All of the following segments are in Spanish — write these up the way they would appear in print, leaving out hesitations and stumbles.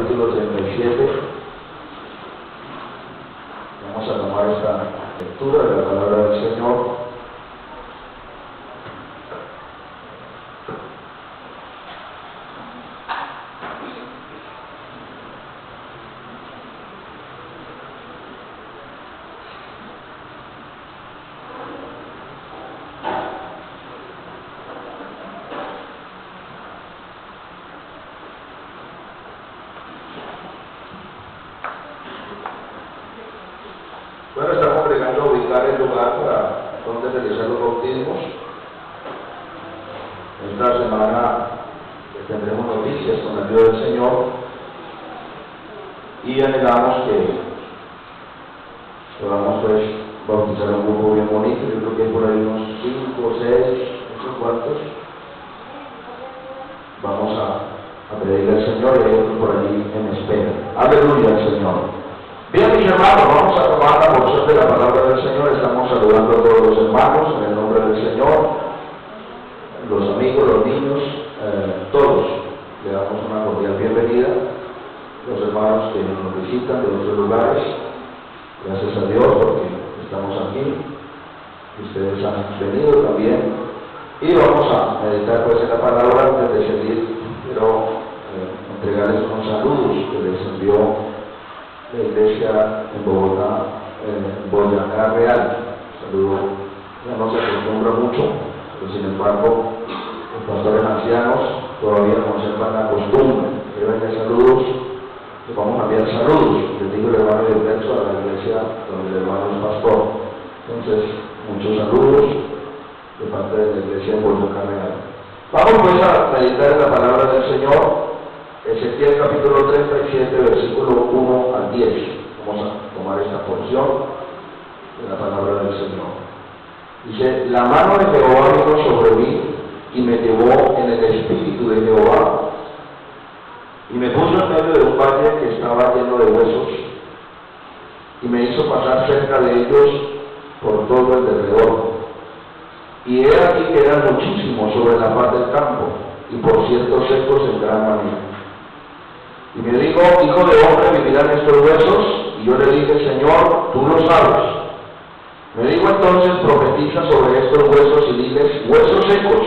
capítulo 37. Vamos a tomar esta lectura de la palabra del Señor. Bueno, estamos congregando a ubicar el lugar para donde realizar los bautismos. Esta semana tendremos noticias con la ayuda del Señor y anhelamos que podamos bautizar a un grupo bien bonito. Yo creo que hay por ahí unos 5 o 6, unos cuantos. Vamos a pedirle al Señor y hay otro por allí en espera. Aleluya al Señor. Bien, mis hermanos, vamos a tomar la porción de la palabra del Señor. Estamos saludando a todos los hermanos en el nombre del Señor, los amigos, los niños, todos. Le damos una cordial bienvenida. Los hermanos que nos visitan de otros lugares, gracias a Dios porque estamos aquí. Ustedes han venido también. Y vamos a meditar pues en la palabra. Antes de seguir, quiero entregarles unos saludos que les envió la iglesia en Bogotá, en Boyacá Real. Saludo, ya no se acostumbra mucho, pero sin embargo los pastores ancianos todavía conservan la costumbre. Deben de saludos, les vamos a enviar saludos. Les digo el hermano Gilberto a la iglesia donde el hermano es pastor. Entonces, muchos saludos de parte de la iglesia en Boyacá Real. Vamos pues a meditar en la palabra del Señor. Ezequiel capítulo 37, versículo 1 al 10. Vamos a tomar esta porción de la palabra del Señor. Dice: la mano de Jehová vino sobre mí y me llevó en el espíritu de Jehová y me puso en medio de un valle que estaba lleno de huesos y me hizo pasar cerca de ellos por todo el derredor. Y he aquí que eran muchísimos sobre la faz del campo y por ciertos secos en gran manera. Y me dijo: hijo de hombre, ¿vivirán estos huesos? Y yo le dije: Señor, tú lo sabes. Me dijo entonces: profetiza sobre estos huesos y diles: huesos secos,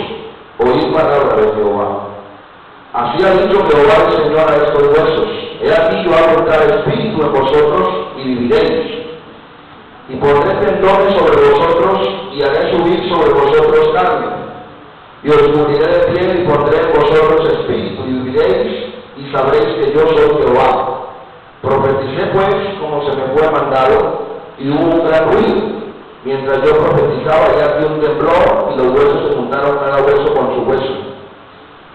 oíd palabra de Jehová. Así ha dicho Jehová el Señor a estos huesos: he aquí yo hago entrar espíritu en vosotros y viviréis. Y pondré tendones sobre vosotros y haré subir sobre vosotros carne. Y os cubriré de piel y pondré en vosotros espíritu y viviréis. Y sabréis que yo soy Jehová. Profeticé pues como se me fue mandado, y hubo un gran ruido. Mientras yo profetizaba, y aquí un temblor, y los huesos se juntaron cada hueso con su hueso.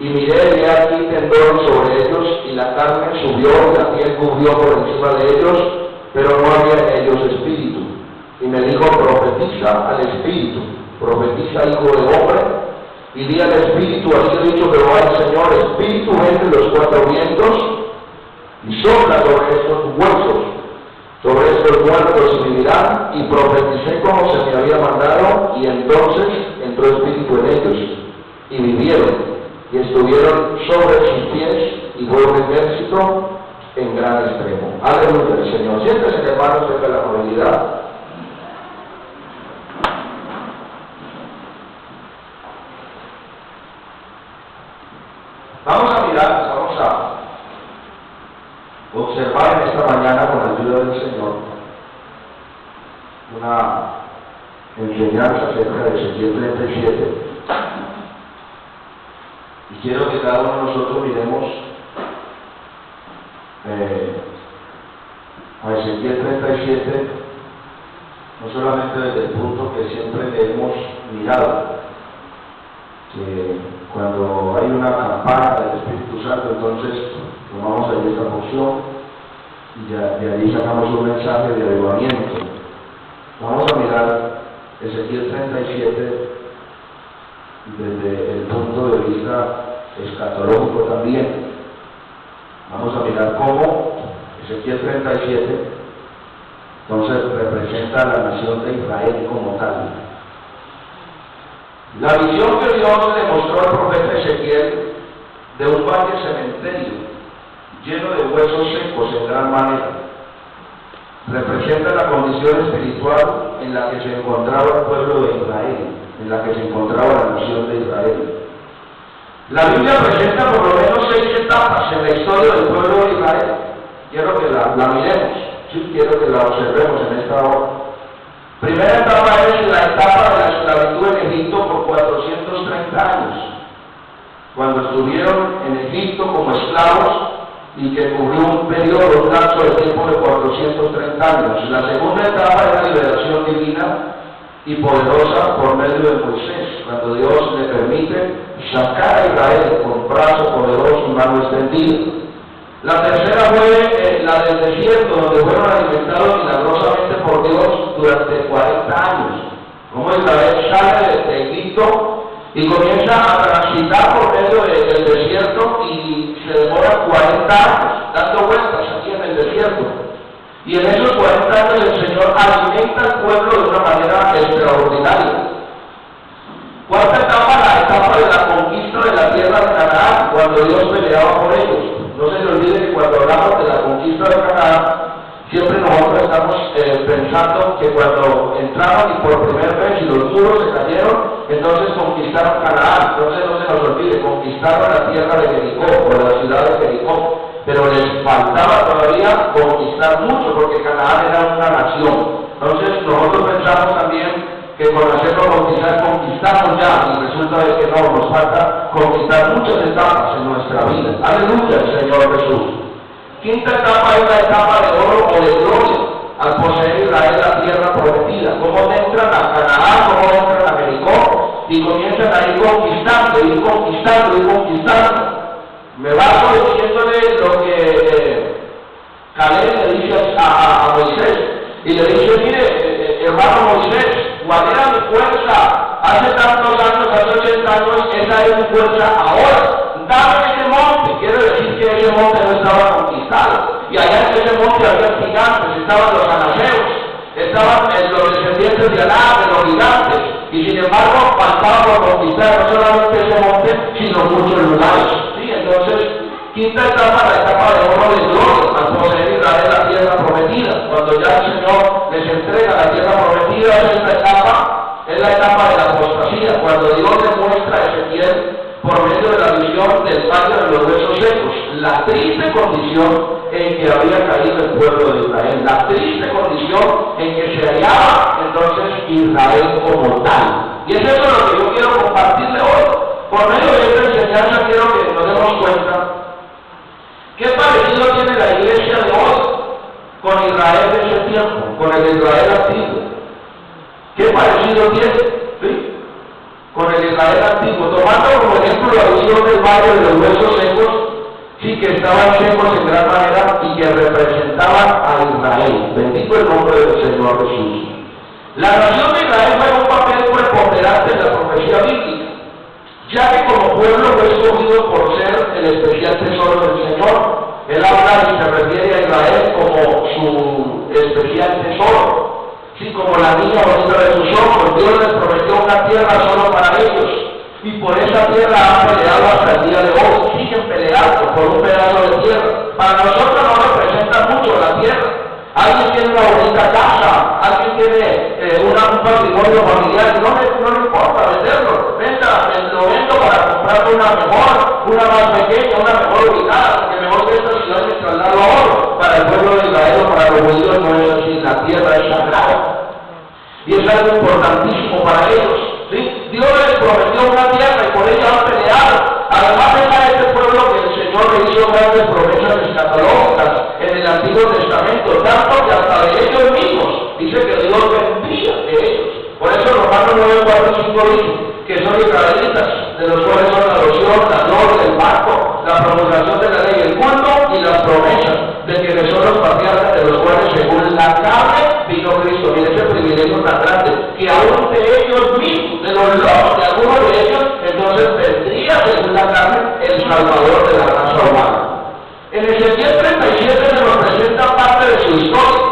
Y miré, y aquí tendones sobre ellos, y la carne subió, y la piel cubrió por encima de ellos, pero no había en ellos espíritu. Y me dijo: profetiza al espíritu, profetiza, hijo de hombre, y di al espíritu: así ha dicho Jehová el Señor, espíritu entre los 4 vientos, y sopla sobre estos huesos, sobre estos muertos, y vivirán. Y profeticé como se me había mandado, y entonces entró espíritu en ellos, y vivieron, y estuvieron sobre sus pies, y fue un ejército en gran extremo. Aleluya al Señor. Siéntese, hermanos, tenga la amabilidad. Vamos a mirar, vamos a observar en esta mañana con la ayuda del Señor una enseñanza acerca de Ezequiel 37. Y quiero que cada uno de nosotros miremos a Ezequiel 37, no solamente desde el punto que siempre le hemos mirado, que cuando hay una campana del Espíritu Santo, entonces tomamos ahí esta porción y de ahí sacamos un mensaje de avivamiento. Vamos a mirar Ezequiel 37 desde el punto de vista escatológico también. Vamos a mirar cómo Ezequiel 37 entonces representa a la nación de Israel como tal. La visión que Dios le mostró al profeta Ezequiel de un valle cementerio lleno de huesos secos en gran manera. Representa la condición espiritual en la que se encontraba el pueblo de Israel, en la que se encontraba la nación de Israel. La Biblia presenta por lo menos 6 etapas en la historia del pueblo de Israel. Quiero que la miremos, sí, quiero que la observemos en esta hora. Primera etapa es la etapa de la esclavitud en Egipto por 430 años, cuando estuvieron en Egipto como esclavos y que cubrió un periodo, un lapso de tiempo de 430 años. La segunda etapa es la liberación divina y poderosa por medio de Moisés, cuando Dios le permite sacar a Israel con brazo poderoso y mano extendida. La tercera fue la del desierto, donde fueron alimentados milagrosamente por Dios durante 40 años. Como Israel sale de Egipto y comienza a transitar por medio del desierto y se demora 40 años dando vueltas aquí en el desierto. Y en esos 40 años el Señor alimenta al pueblo de una manera extraordinaria. Cuarta etapa, la etapa de la conquista de la tierra de Canaán, cuando Dios peleaba por ellos. No se le olvide que cuando hablamos de la conquista de Canaán, siempre nosotros estamos pensando que cuando entraron y por primera vez y los muros se cayeron, entonces conquistaron Canaán. Entonces no se nos olvide, conquistaron la tierra de Jericó, o la ciudad de Jericó, pero les faltaba todavía conquistar mucho, porque Canaán era una nación. Entonces nosotros pensamos también que con hacerlo conquistamos ya, y resulta que no, nos falta conquistar muchas etapas en nuestra vida. Aleluya, Señor Jesús. Quinta etapa es la etapa de oro o de gloria, al poseer Israel la tierra prometida. Cómo entran a Canaán, cómo entran a Jericó, y comienzan a ir conquistando. Me baso diciéndole lo que Caleb le dice a Moisés, y le dice, mire, hermano Moisés, ¿cuál era mi fuerza hace tantos años, hace 80 años? Esa es mi fuerza ahora. Dame ese monte. Quiere decir que ese monte no estaba conquistado. Y allá en ese monte había gigantes, estaban los anaseos, estaban los descendientes de Aná, de los gigantes. Y sin embargo, faltaba por conquistar no solamente ese monte, sino muchos lugares. ¿Sí? Entonces, quinta etapa, la etapa de oro de gloria, al poseer Israel la tierra prometida. Cuando ya el Señor les entrega la tierra prometida, esta etapa es la etapa de la apostasía, cuando Dios le muestra a Ezequiel por medio de la visión del valle de los huesos secos, la triste condición en que había caído el pueblo de Israel, la triste condición en que se hallaba entonces Israel como tal. Y es eso lo que yo quiero compartirle hoy. Por medio de esta enseñanza quiero que nos demos cuenta qué parecido tiene la iglesia de hoy con Israel de ese tiempo, con el Israel antiguo. ¿Qué parecido tiene? ¿Sí? Con el Israel antiguo, tomando como ejemplo la visión del valle de los huesos secos, sí, que estaban secos en gran manera y que representaban a Israel. Bendito el nombre del Señor Jesús. La nación de Israel fue un papel preponderante en la profecía bíblica, ya que como pueblo fue escogido por ser el especial tesoro del Señor. Él habla y se refiere a Israel como su especial tesoro. Sí, como la niña bonita de sus ojos. Dios les prometió una tierra solo para ellos, y por esa tierra han peleado hasta el día de hoy, siguen peleando por un pedazo de tierra. Para nosotros no representa mucho la tierra. Alguien tiene una bonita casa, alguien tiene un patrimonio familiar, no le importa venderlo, lo vendo para comprar una mejor, una más pequeña, una mejor ubicada, porque mejor que esta ciudad me traslado a oro. Para el pueblo de Israel o para los judíos no es así, la tierra es sagrada. Y es algo importantísimo para ellos. ¿Sí? Dios les prometió una tierra y por ella han peleado. Además es a este pueblo que el Señor le hizo grandes promesas escatológicas en el Antiguo Testamento, tanto que hasta de ellos mismos dice que Dios vendría de ellos. Por eso Romanos 9:4-5 dice que son israelitas, de los cuales son la adopción, la gloria, el pacto, la promulgación de la ley, el culto y las promesas de que son los patriarcas, de los cuales según la carne vino Cristo. Mire ese privilegio tan grande, que aún de ellos mismos, de los lobos, de algunos de ellos, entonces vendría según la carne el Salvador de la raza humana. En Ezequiel 37 se nos presenta parte de su historia,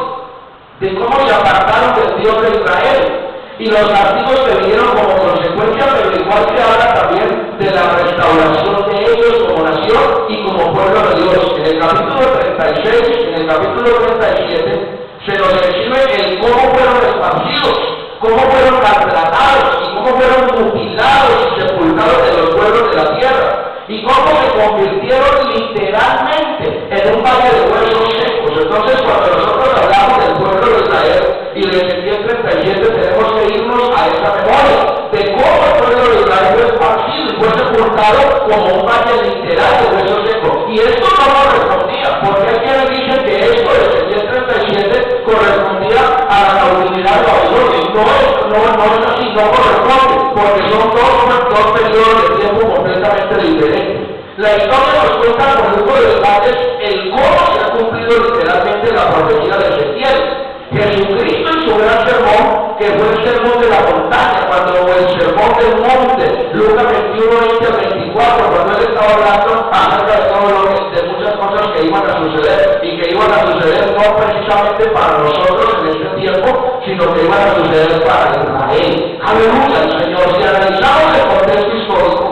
de cómo se apartaron del Dios de Israel y los castigos que vinieron como consecuencia, pero igual se habla también de la restauración de ellos como nación y como pueblo de Dios Dios. En el capítulo 36, en el capítulo 37, se nos describe el cómo fueron esparcidos, cómo fueron maltratados y cómo fueron mutilados y sepultados de los pueblos de la tierra. Y cómo se convirtieron literalmente en un valle de huesos secos. Entonces, cuando nosotros hablamos del pueblo de Israel y de Ezequiel 37, tenemos que irnos a esta memoria de cómo el pueblo de Israel fue esparcido y fue sepultado como un valle literal de huesos secos. Y esto no lo respondía, porque hay quienes dicen que esto de Ezequiel 37 correspondía a la cautividad de Babilonia. No es así, no corresponde, porque son dos periodos de tiempo completamente diferentes. La historia nos cuenta con lujo de detalles el cómo se ha cumplido literalmente la profecía de Ezequiel. Jesucristo en su gran sermón, que fue el sermón de la montaña, cuando el sermón del monte, Lucas 21, 20 al 24, cuando él estaba hablando acerca de muchas cosas que iban a suceder y que iban a suceder no precisamente para nosotros en este tiempo, sino que iban a suceder para Israel. Aleluya, Señor. Si analizamos el contexto histórico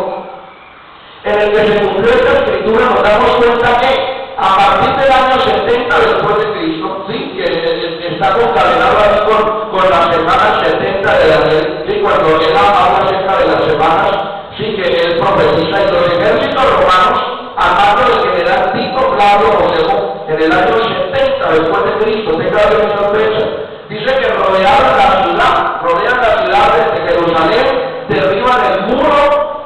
en el que se cumplió esta escritura, nos damos cuenta que a partir del año 70 después de Cristo, ¿sí? Que está concadenado ahí con las semanas 70 de Daniel, ¿sí? Cuando él habla acerca de las semanas, sí, que él profetiza, y los ejércitos romanos, a mando del general Tito Flavio Josefo, en el año 70 después de Cristo, tenga bien sorpresa, dice que rodean la ciudad de Jerusalén, derriban el muro,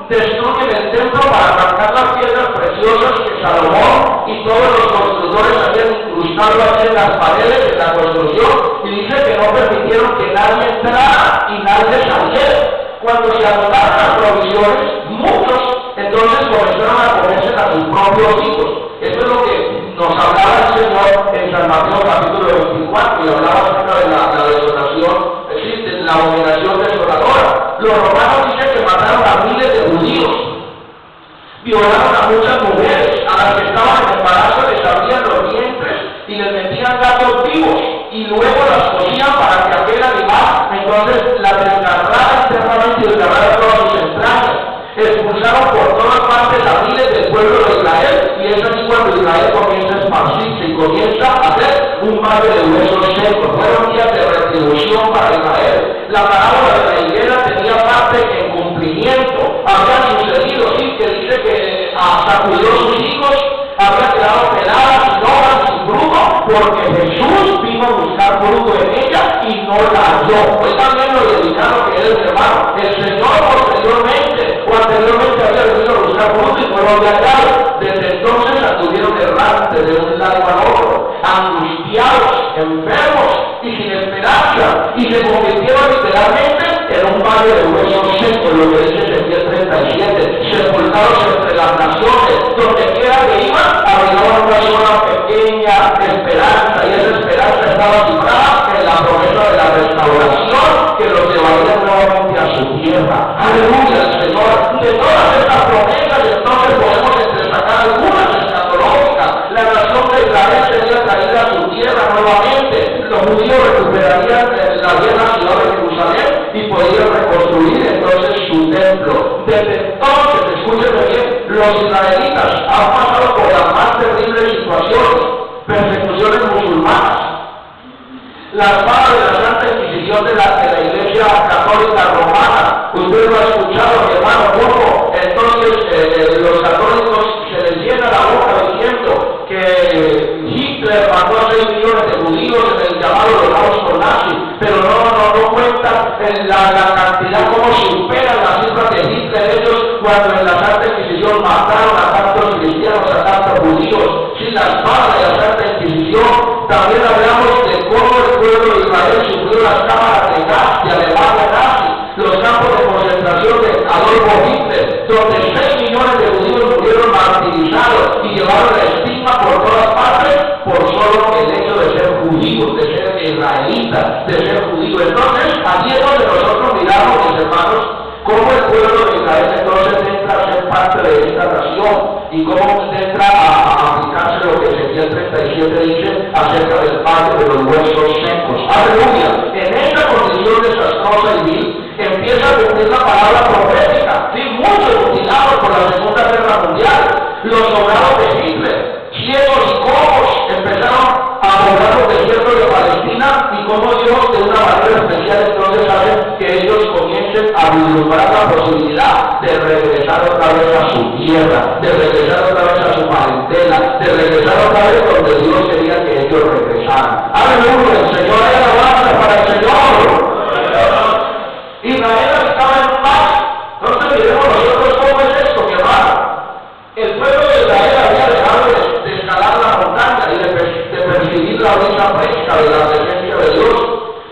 destruyen el templo para arrancar las piedras preciosas que Salomón y todos los constructores habían incrustado así en las paredes de la construcción, y dice que no permitieron que nadie entrara y nadie saliera. Cuando se agotaron las provisiones, muchos entonces comenzaron a comerse a sus propios hijos. Esto es lo que nos hablaba el Señor en San Mateo capítulo 24, y hablaba acerca de la desolación, es decir, de la abominación desoladora. Los romanos dicen que mataron a miles de judíos, violaron a muchas mujeres, a las que estaban en embarazo les abrían los vientres y les metían gatos vivos, y luego las cocían para que aquel animal entonces la desgarrara internamente y desgarrara todas sus entrañas. Expulsaron por todas partes a miles del pueblo de Israel, y es así cuando Israel comienza a esparcirse y comienza a hacer un valle de huesos secos. Fueron días de retribución para Israel. La parábola de la higuera tenía parte en cumplimiento. Había sucedido, sí, que dice que sacudió sus hijos, había quedado pelada, sin hojas, sin fruto, porque Jesús vino a buscar fruto en ella y no la halló. Fue también lo dedicado que es, hermano. El Señor anteriormente había venido a buscar fruto y fueron de allá. Desde entonces anduvieron errantes de un lado al otro, angustiados, enfermos y sin esperanza, y se convirtieron literalmente en un valle de huesos secos, lo que dice Ezequiel 37, sepultados entre las naciones, donde quiera que iban, había una sola pequeña esperanza, y esa esperanza estaba cifrada en la promesa de la restauración que los llevaría nuevamente a su tierra. Aleluya, Señor. De todas estas promesas, entonces podemos entresacar algunas escatológicas. La nación de Israel sería traída a su tierra nuevamente. Los judíos recuperarían la vieja ciudad de Jerusalén y podrían reconstruir entonces su templo. Desde entonces, escúchenme bien, los israelitas han pasado por las más terribles situaciones, persecuciones musulmanas, la espada de la Santa Inquisición de la Iglesia Católica Romana. Usted lo ha escuchado, mi hermano, cómo entonces los católicos se les llena la boca diciendo que Hitler mató a 6 millones de judíos en el llamado holocausto nazi, pero no cuentan la cantidad, como superan las cifras de Hitler ellos cuando en la Santa Inquisición mataron a tantos cristianos, a tantos judíos, sin la espada de la Santa Inquisición. También hablamos de cómo el pueblo de Israel sufrió las cámaras de gas de Alemania nazi, los campos de concentración de Adolfo Hitler, donde 6 millones de judíos murieron martirizados y llevaron la estigma por todas partes por solo el hecho de ser judíos, de ser israelitas, de ser judíos. Entonces, allí es donde nosotros miramos, mis hermanos, cómo el pueblo de Israel entonces entra a ser parte de esta nación y cómo entra a aplicarse lo que Ezequiel 37 dice acerca del valle de los huesos secos. Aleluya. En esta condición desastrosa y vil empieza a cumplir la palabra profética. Sí, muchos mutilados por la Segunda Guerra Mundial, los soldados de Hitler, ciegos y cojos empezaron a poblar los desiertos de Palestina, y como Dios de una manera especial entonces hace que ellos comiencen a vislumbrar la posibilidad de regresar otra vez a su tierra, de regresar otra vez a su parentela, de regresar otra vez donde Dios quería que ellos regresaran. Aleluya, el Señor hay alabanza para el Señor. Israel estaba en un valle. Entonces miremos nosotros cómo es esto, mi hermano. El pueblo de Israel había dejado de escalar la montaña y de percibir la brisa fresca de la presencia de Dios,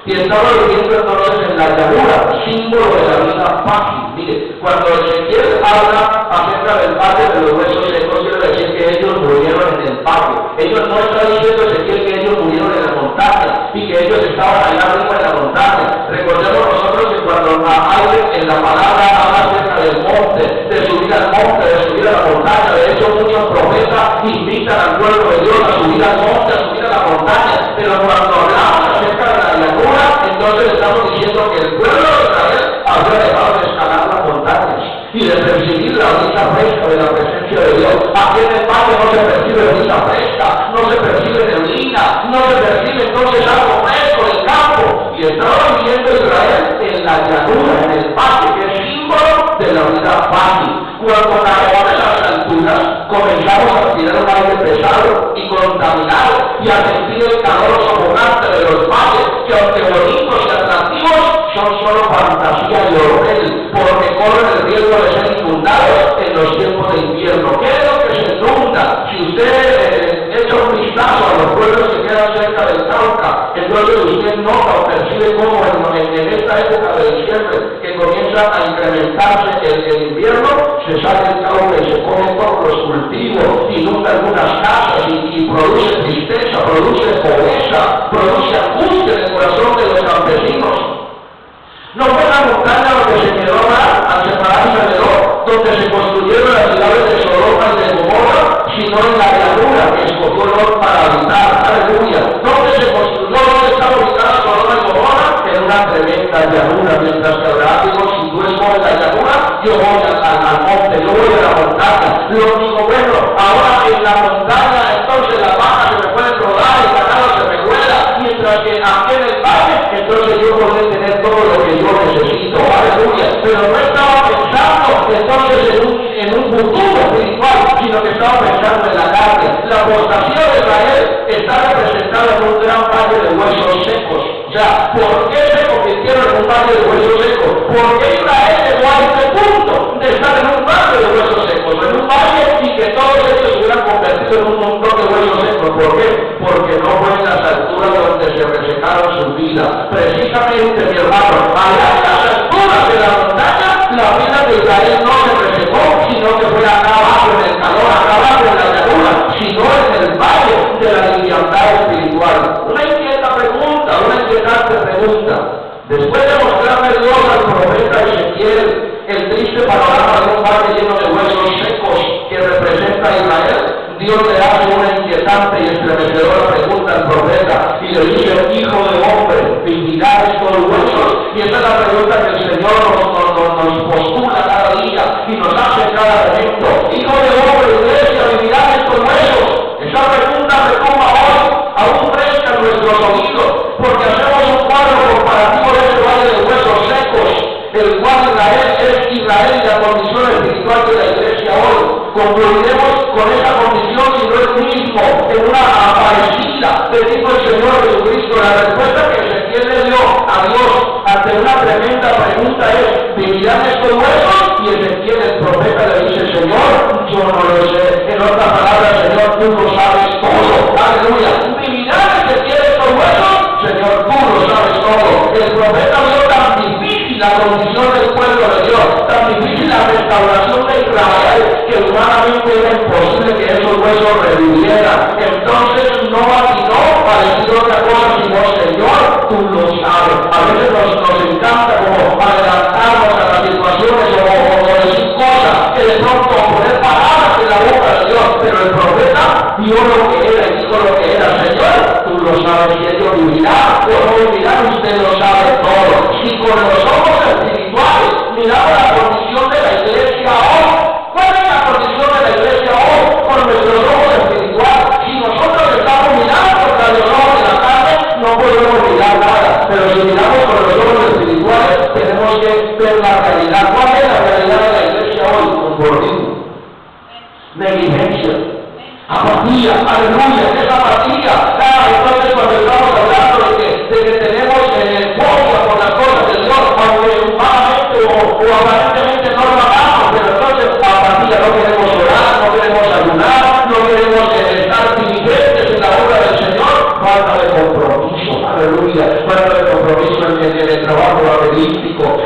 y estaba viviendo entonces en la llanura, símbolo de la vida fácil. Mire, cuando Ezequiel habla acerca del valle de los huesos secos, quiere decir que ellos murieron en el valle. Ellos no están diciendo Ezequiel que ellos murieron en la montaña y que ellos estaban allá arriba en la montaña. Recordemos nosotros que cuando alguien en la palabra habla acerca del monte, de subir al monte, de subir a la montaña, de hecho muchos profetas invitan al pueblo de Dios a subir al monte, a subir a la montaña, pero cuando hablamos acerca de la llanura, entonces estamos diciendo que el pueblo de Israel había dejado de escalar las montañas y de percibir la brisa fresca de la presencia de Dios. Aquí en el valle no se percibe brisa fresca, no se percibe neblina, no se percibe entonces algo fresco del campo, y estaba viviendo Israel en la llanura, en el valle, que es símbolo de la vida fácil. Cuando caemos de las alturas, comenzamos a respirar un aire pesado y contaminado y a sentir el calor sofocante de los valles, que aunque bonitos y atractivos, son solo fantasía y hotel, porque corren el riesgo de ser inundados en los tiempos de invierno. ¿Qué es lo que se inunda? Si usted echa un vistazo a los pueblos que quedan cerca del Cauca, entonces usted nota o percibe cómo en esta época de diciembre, que comienza a incrementarse el invierno, se sale el Cauca y se come todos los cultivos, inunda algunas casas y produce tristeza, produce pobreza, produce angustia en el corazón de los campesinos. No fue la montaña donde se quedó al separarse de Lot, donde se construyeron las ciudades de Sodoma y de Gomorra, sino en la llanura que escogió Lot para habitar. Aleluya. ¿Dónde se construyó? ¿Dónde estaba ubicada Sodoma y Gomorra? En una tremenda llanura. Mientras que Abraham dijo, si tú escoges la llanura, yo voy al monte, yo voy a la montaña. Lo digo, bueno, ahora en la montaña entonces las vacas se me pueden rodar, el ganado se me vuela, mientras que aquí en el valle, entonces yo podré tener todo lo que yo necesito. Aleluya. Pero no estaba pensando entonces en un futuro espiritual, sino que estaba pensando en la carne. La apostasía de Israel está representada en un gran valle de huesos secos. O sea, ¿por qué se convirtieron en un valle de huesos secos? ¿Por qué Israel llegó a este punto de estar en un valle de huesos secos? En un valle y que todos ellos se hubieran convertido en un montón de huesos secos. ¿Por qué? Porque no fue en las alturas donde se resecaron su vida. Precisamente, mi hermano, allá en las alturas de la montaña, la vida de Israel no se resecó, sino que fue acá abajo en el calor, acá abajo en la llanura, sino en el valle de la liviandad espiritual. Una inquietante pregunta. Después de mostrarle Dios al profeta Ezequiel el triste panorama de un valle lleno de huesos secos que representa a Israel, Dios le hace una inquietante y estremecedora pregunta al profeta y le dice, hijo de hombre, ¿vivirá estos huesos? Y esa es la pregunta que el Señor nos postula cada día y nos hace en cada momento. Hijo de hombre, iglesia, ¿vivirán estos huesos? Esa pregunta retumba hoy, aún fresca en nuestros oídos, porque hacemos un cuadro comparativo de este valle de huesos secos, el cual es Israel y la condición espiritual de la iglesia hoy. Concluiremos con esa condición si no es mismo en una parecida, bendito el Señor Jesucristo. La respuesta que Ezequiel le dio a Dios ante una tremenda pregunta es, ¿vivirán estos huesos? Y Ezequiel, el profeta, le dice, Señor, yo no lo sé. En otras palabras, Señor, tú lo sabes todo. Aleluya. ¿Vivirán Ezequiel estos huesos? Señor, tú lo sabes todo. El profeta vio tan difícil la condición del pueblo de Dios, tan difícil la restauración de Israel, que humanamente era imposible que esos huesos revivieran. Entonces no atinó para decir otra cosa sino, Señor, tú lo sabes. A veces nos encanta como adelantarnos a las situaciones o decir cosas que de pronto poner palabras en la boca de Dios, pero el profeta vio lo que era y dijo lo que era. Señor, tú lo sabes, y ellos vivirán o no vivirán, usted lo sabe todo. Si con los ojos espirituales miramos la condición de la iglesia hoy, ¿cuál es la condición de la iglesia hoy? Con nuestros ojos espirituales,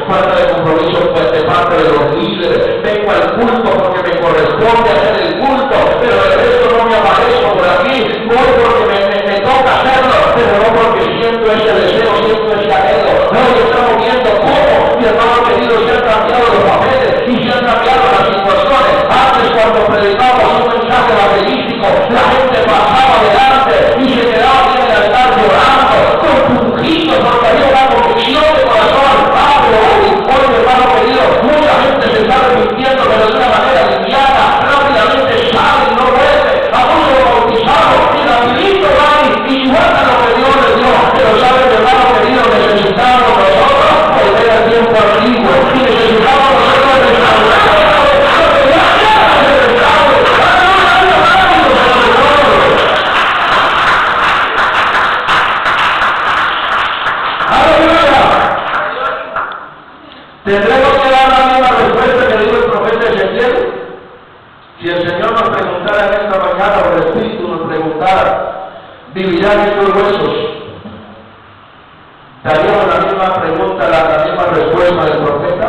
falta de compromiso de parte de los líderes. Vengo al culto porque me corresponde hacer el culto, pero el resto no me aparezco por aquí. Voy porque me toca hacerlo, pero no porque siento ese deseo, siento ese anhelo. No, yo estamos viendo cómo, mi hermano querido, se han cambiado los papeles y se han cambiado las situaciones. Antes, cuando predicábamos un mensaje evangelístico, la gente pasaba adelante y se quedaba bien en el altar llorando, compungido, porque había una convicción de corazón. Pero hoy, mi hermano querido, mucha gente se está arrepintiendo, pero de una manera liviana, rápidamente sale y no vuelve. Algunos lo bautizamos y rapidito van y guardan lo que Dios les dio. Pero saben, hermano querido, necesitamos nosotros volver al tiempo antiguo y necesitamos nosotros restaurar. ¿Tendremos que dar la misma respuesta que dio el profeta Ezequiel? Si el Señor nos preguntara en esta mañana, o el Espíritu nos preguntara, ¿vivirán estos huesos? Daríamos la misma pregunta, la misma respuesta del profeta.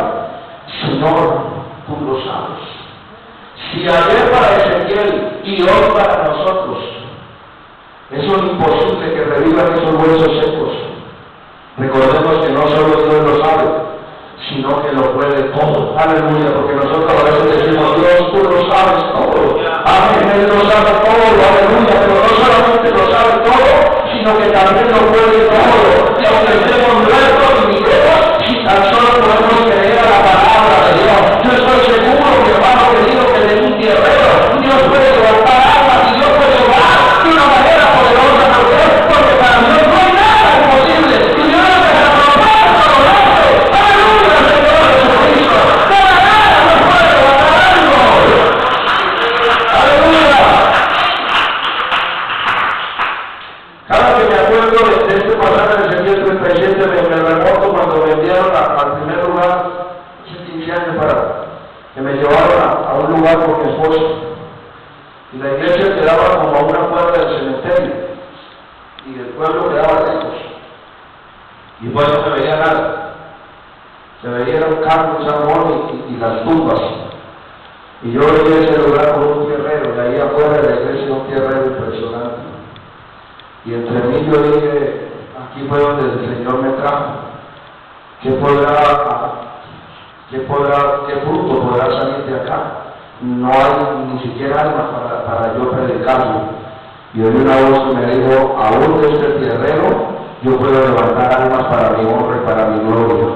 Señor, tú lo sabes. Si ayer para Ezequiel y hoy para nosotros es imposible que revivan esos huesos secos, recordemos que no solo Dios lo sabe, sino que lo puede todo. Aleluya, porque nosotros a veces decimos, Dios, tú lo sabes todo. Amén, Él lo sabe todo, aleluya, pero no solamente lo sabe todo, sino que también lo puede todo. Y aunque estemos muertos y vivos, si tan solo podemos creer a la palabra de Dios. Yo estoy seguro, mi hermano querido, que de un guerrero Dios puede levantar armas y Dios puede obrar de una manera poderosa. ¿Por qué? Porque para Dios no hay nada imposible. Y Dios no deja de romper todo esto. ¡Aleluya, Señor Jesucristo! ¡Cada nada nos puede levantar algo! ¡Aleluya! Cada que me acuerdo de este pasaje de Ezequiel 37, me remonto cuando me enviaron al primer lugar, hace 15 años, para que me llevaron a un lugar con mi esposa. Y la iglesia quedaba como a una puerta del cementerio. Y el pueblo quedaba lejos. Y pues no se veía nada. Se veía un campo, un salmón y las tumbas. Y yo veía ese lugar con un tierrero, y ahí afuera de la iglesia un tierrero impresionante. Y entre mí yo dije, aquí fue donde el Señor me trajo. ¿Qué fruto podrá salir de acá? No hay ni siquiera alma para yo predicarlo. Y oí una voz que me dijo, aún de este tierrero, yo puedo levantar almas para mi honra y para mi gloria.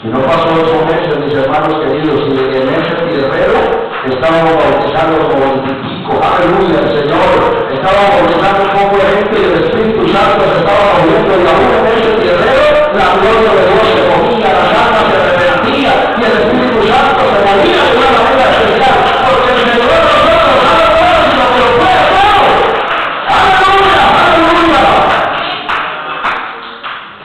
Y no pasó 8 meses, mis hermanos queridos, y en ese tierrero estábamos bautizando como 20 y pico. Aleluya, el Señor. Estábamos bautizando un poco de gente y el Espíritu Santo se estaba moviendo. Y aún en ese tierrero, la gloria de Dios se movía, las almas se arrepentían y el Espíritu Santo se movía de una manera especial. Porque el Señor no solo lo sabe todo, sino que lo puede todo. ¡Aleluya! ¡Aleluya!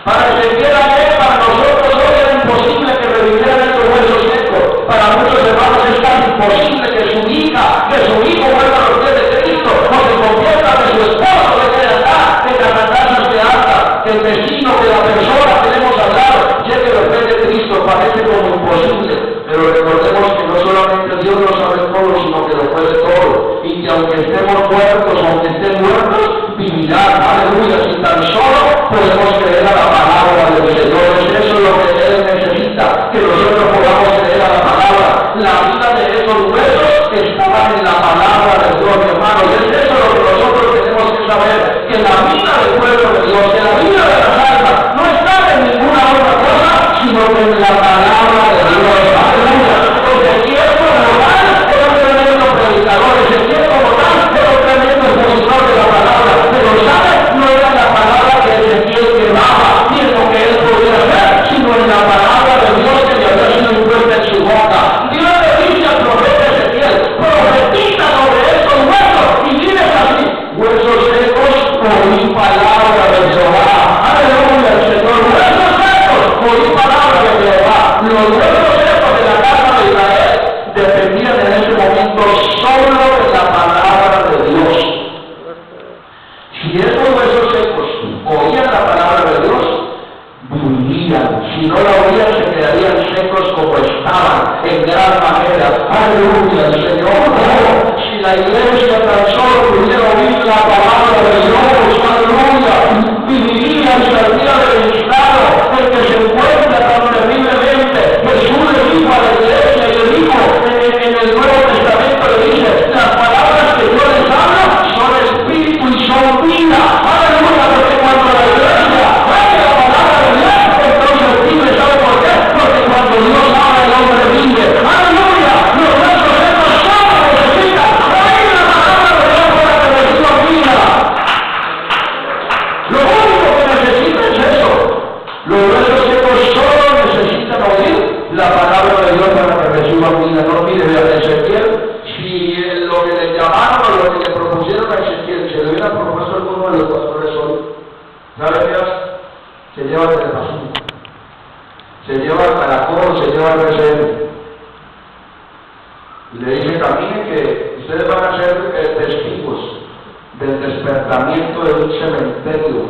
Para Ezequiel, para nosotros hoy era imposible que revivieran estos huesos secos. Para muchos hermanos es tan imposible que su hija, que su hijo vuelva a los pies de Cristo, o se convierta en su esposo de que anda, que las casas de alta, que el vecino, que la persona que le hemos hablado, llegue a los pies de Cristo, parece como imposible. Pero recordemos que no solamente Dios lo sabe todo, sino que lo puede todo. Y que aunque estemos muertos, aunque estén muertos, vivirán. Aleluya, si tan solo podemos creer a la palabra del Señor. Eso es lo que Él necesita, que nosotros podamos creer a la palabra. La vida de esos huesos estaba en la palabra de Dios, mi hermano. Y es eso lo que nosotros tenemos que saber, que la vida del pueblo de Dios, que la vida de las almas, no está en ninguna otra cosa, sino que en la palabra de Dios. Aleluya. Porque Ezequiel como tal era un tremendo predicador, Ezequiel como tal era un tremendo expositor de la palabra. Pero ¿sabes? No era la palabra que Ezequiel quemaba, ni en lo que él podía hacer, sino en la palabra de Dios que le había sido impuesta en su boca. Dios le dice al profeta Ezequiel, profetiza sobre estos huesos, y diles así, huesos secos, oí palabra de Jehová. Aleluya, el Señor. Huesos secos, oí palabra de Jehová. Los huesos secos de la casa de Israel dependían en ese momento solo de la palabra de Dios. Si estos huesos secos oían la palabra de Dios, vivirían. Si no la oían, se quedarían quedarían secos como estaban, en gran manera. Aleluya, Señor. Oh, si la iglesia tan solo pudiera oír la palabra de Dios, aleluya, viviría hasta el día del estado en que se encuentra tan terriblemente. Jesús le dijo a la iglesia y le dijo en el Nuevo Testamento, le dice, las palabras que yo les hablo son espíritu y son vida. Aleluya, porque cuando la iglesia oye la palabra de Dios, entonces vive. ¿Sabe por qué? Porque cuando Dios habla, el hombre vive. Aleluya, los nuestros secos solo necesitan oír la palabra de Dios para que reciban vida. Lo único que necesitan es eso. Los nuestros secos solo necesitan oír la palabra de Dios para que reciban vida. No mire, a Ezequiel, si lo que le llamaron o lo que le propusieron a Ezequiel se le hubiera propuesto a alguno de los pastores hoy, ¿sabe qué hace? Se lleva el telepasito, se lleva el caracol, se lleva el RCN y le dice, caminen que ustedes van a ser testigos del despertamiento de un cementerio,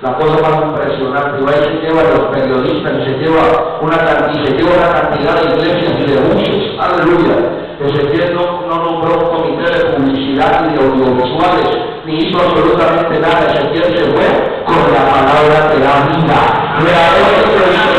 la cosa más impresionante. Y ahí se lleva a los periodistas y se lleva una cantidad de iglesias y de buses. Aleluya. Ezequiel no nombró un comité de publicidad ni de audiovisuales, ni hizo absolutamente nada. Ezequiel se fue con la palabra de la vida. Creador del Señor,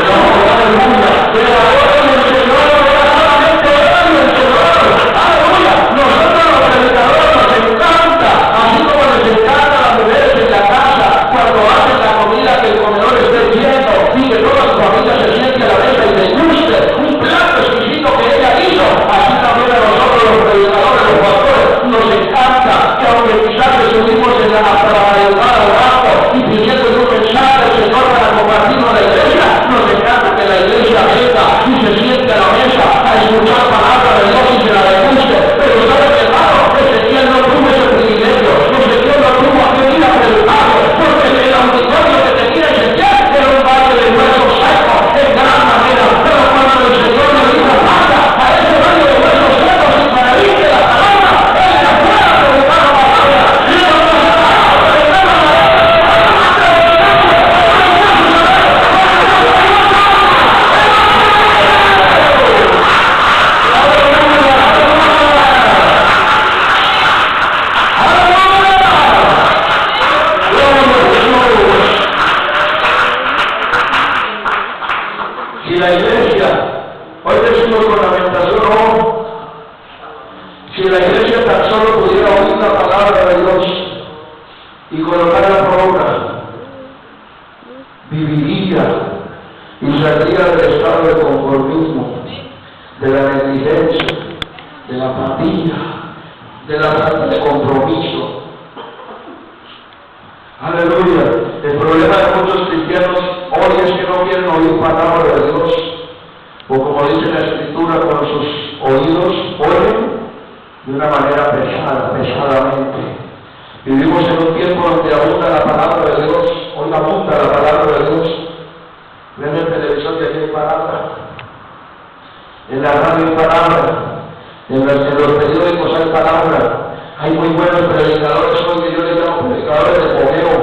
aleluya. Creador del Señor, solamente Él y el Señor. Aleluya. Nosotros los predicadores nos encanta, así como les encanta a las mujeres en la casa, cuando hacen la comida, que el comedor esté lleno y que toda su familia se siente a la mesa y deguste un plato exquisito que ella hizo. Así también a nosotros los predicadores, los pastores, nos encanta que aunque quizás estuvimos hasta la madrugada orando y pidiendo un mensaje al Señor para compartirlo a la iglesia, nos encanta que la iglesia venga y se siente a la mesa a escuchar palabra de Dios y se la deguste. Pero ¿sabe qué, hermano? Ezequiel no tuvo ese privilegio. Ezequiel no tuvo a qué ir a predicarle, porque el auditorio que tenía Ezequiel era un valle de huesos secos en gran manera. Pero cuando el Señor le dijo, vaya a ese valle de huesos secos y para irte la palabra, él se fue a predicar la palabra. Y no si la iglesia, hoy decimos con lamentación, no, si la iglesia tan solo pudiera oír la palabra de Dios y colocarla por obra, viviría y saldría del estado de conformismo, de la negligencia, de la apatía, de la falta de compromiso. Aleluya. El problema de muchos cristianos hoy es que no quieren oír palabra de Dios, o como dice la Escritura, con sus oídos oyen de una manera pesadamente. Vivimos en un tiempo donde abunda la palabra de Dios, hoy abunda la palabra de Dios. Ven en televisión que aquí hay palabra, en la radio hay palabra, en los periódicos hay palabra. Hay muy buenos predicadores hoy que yo les llamo predicadores de fogueo,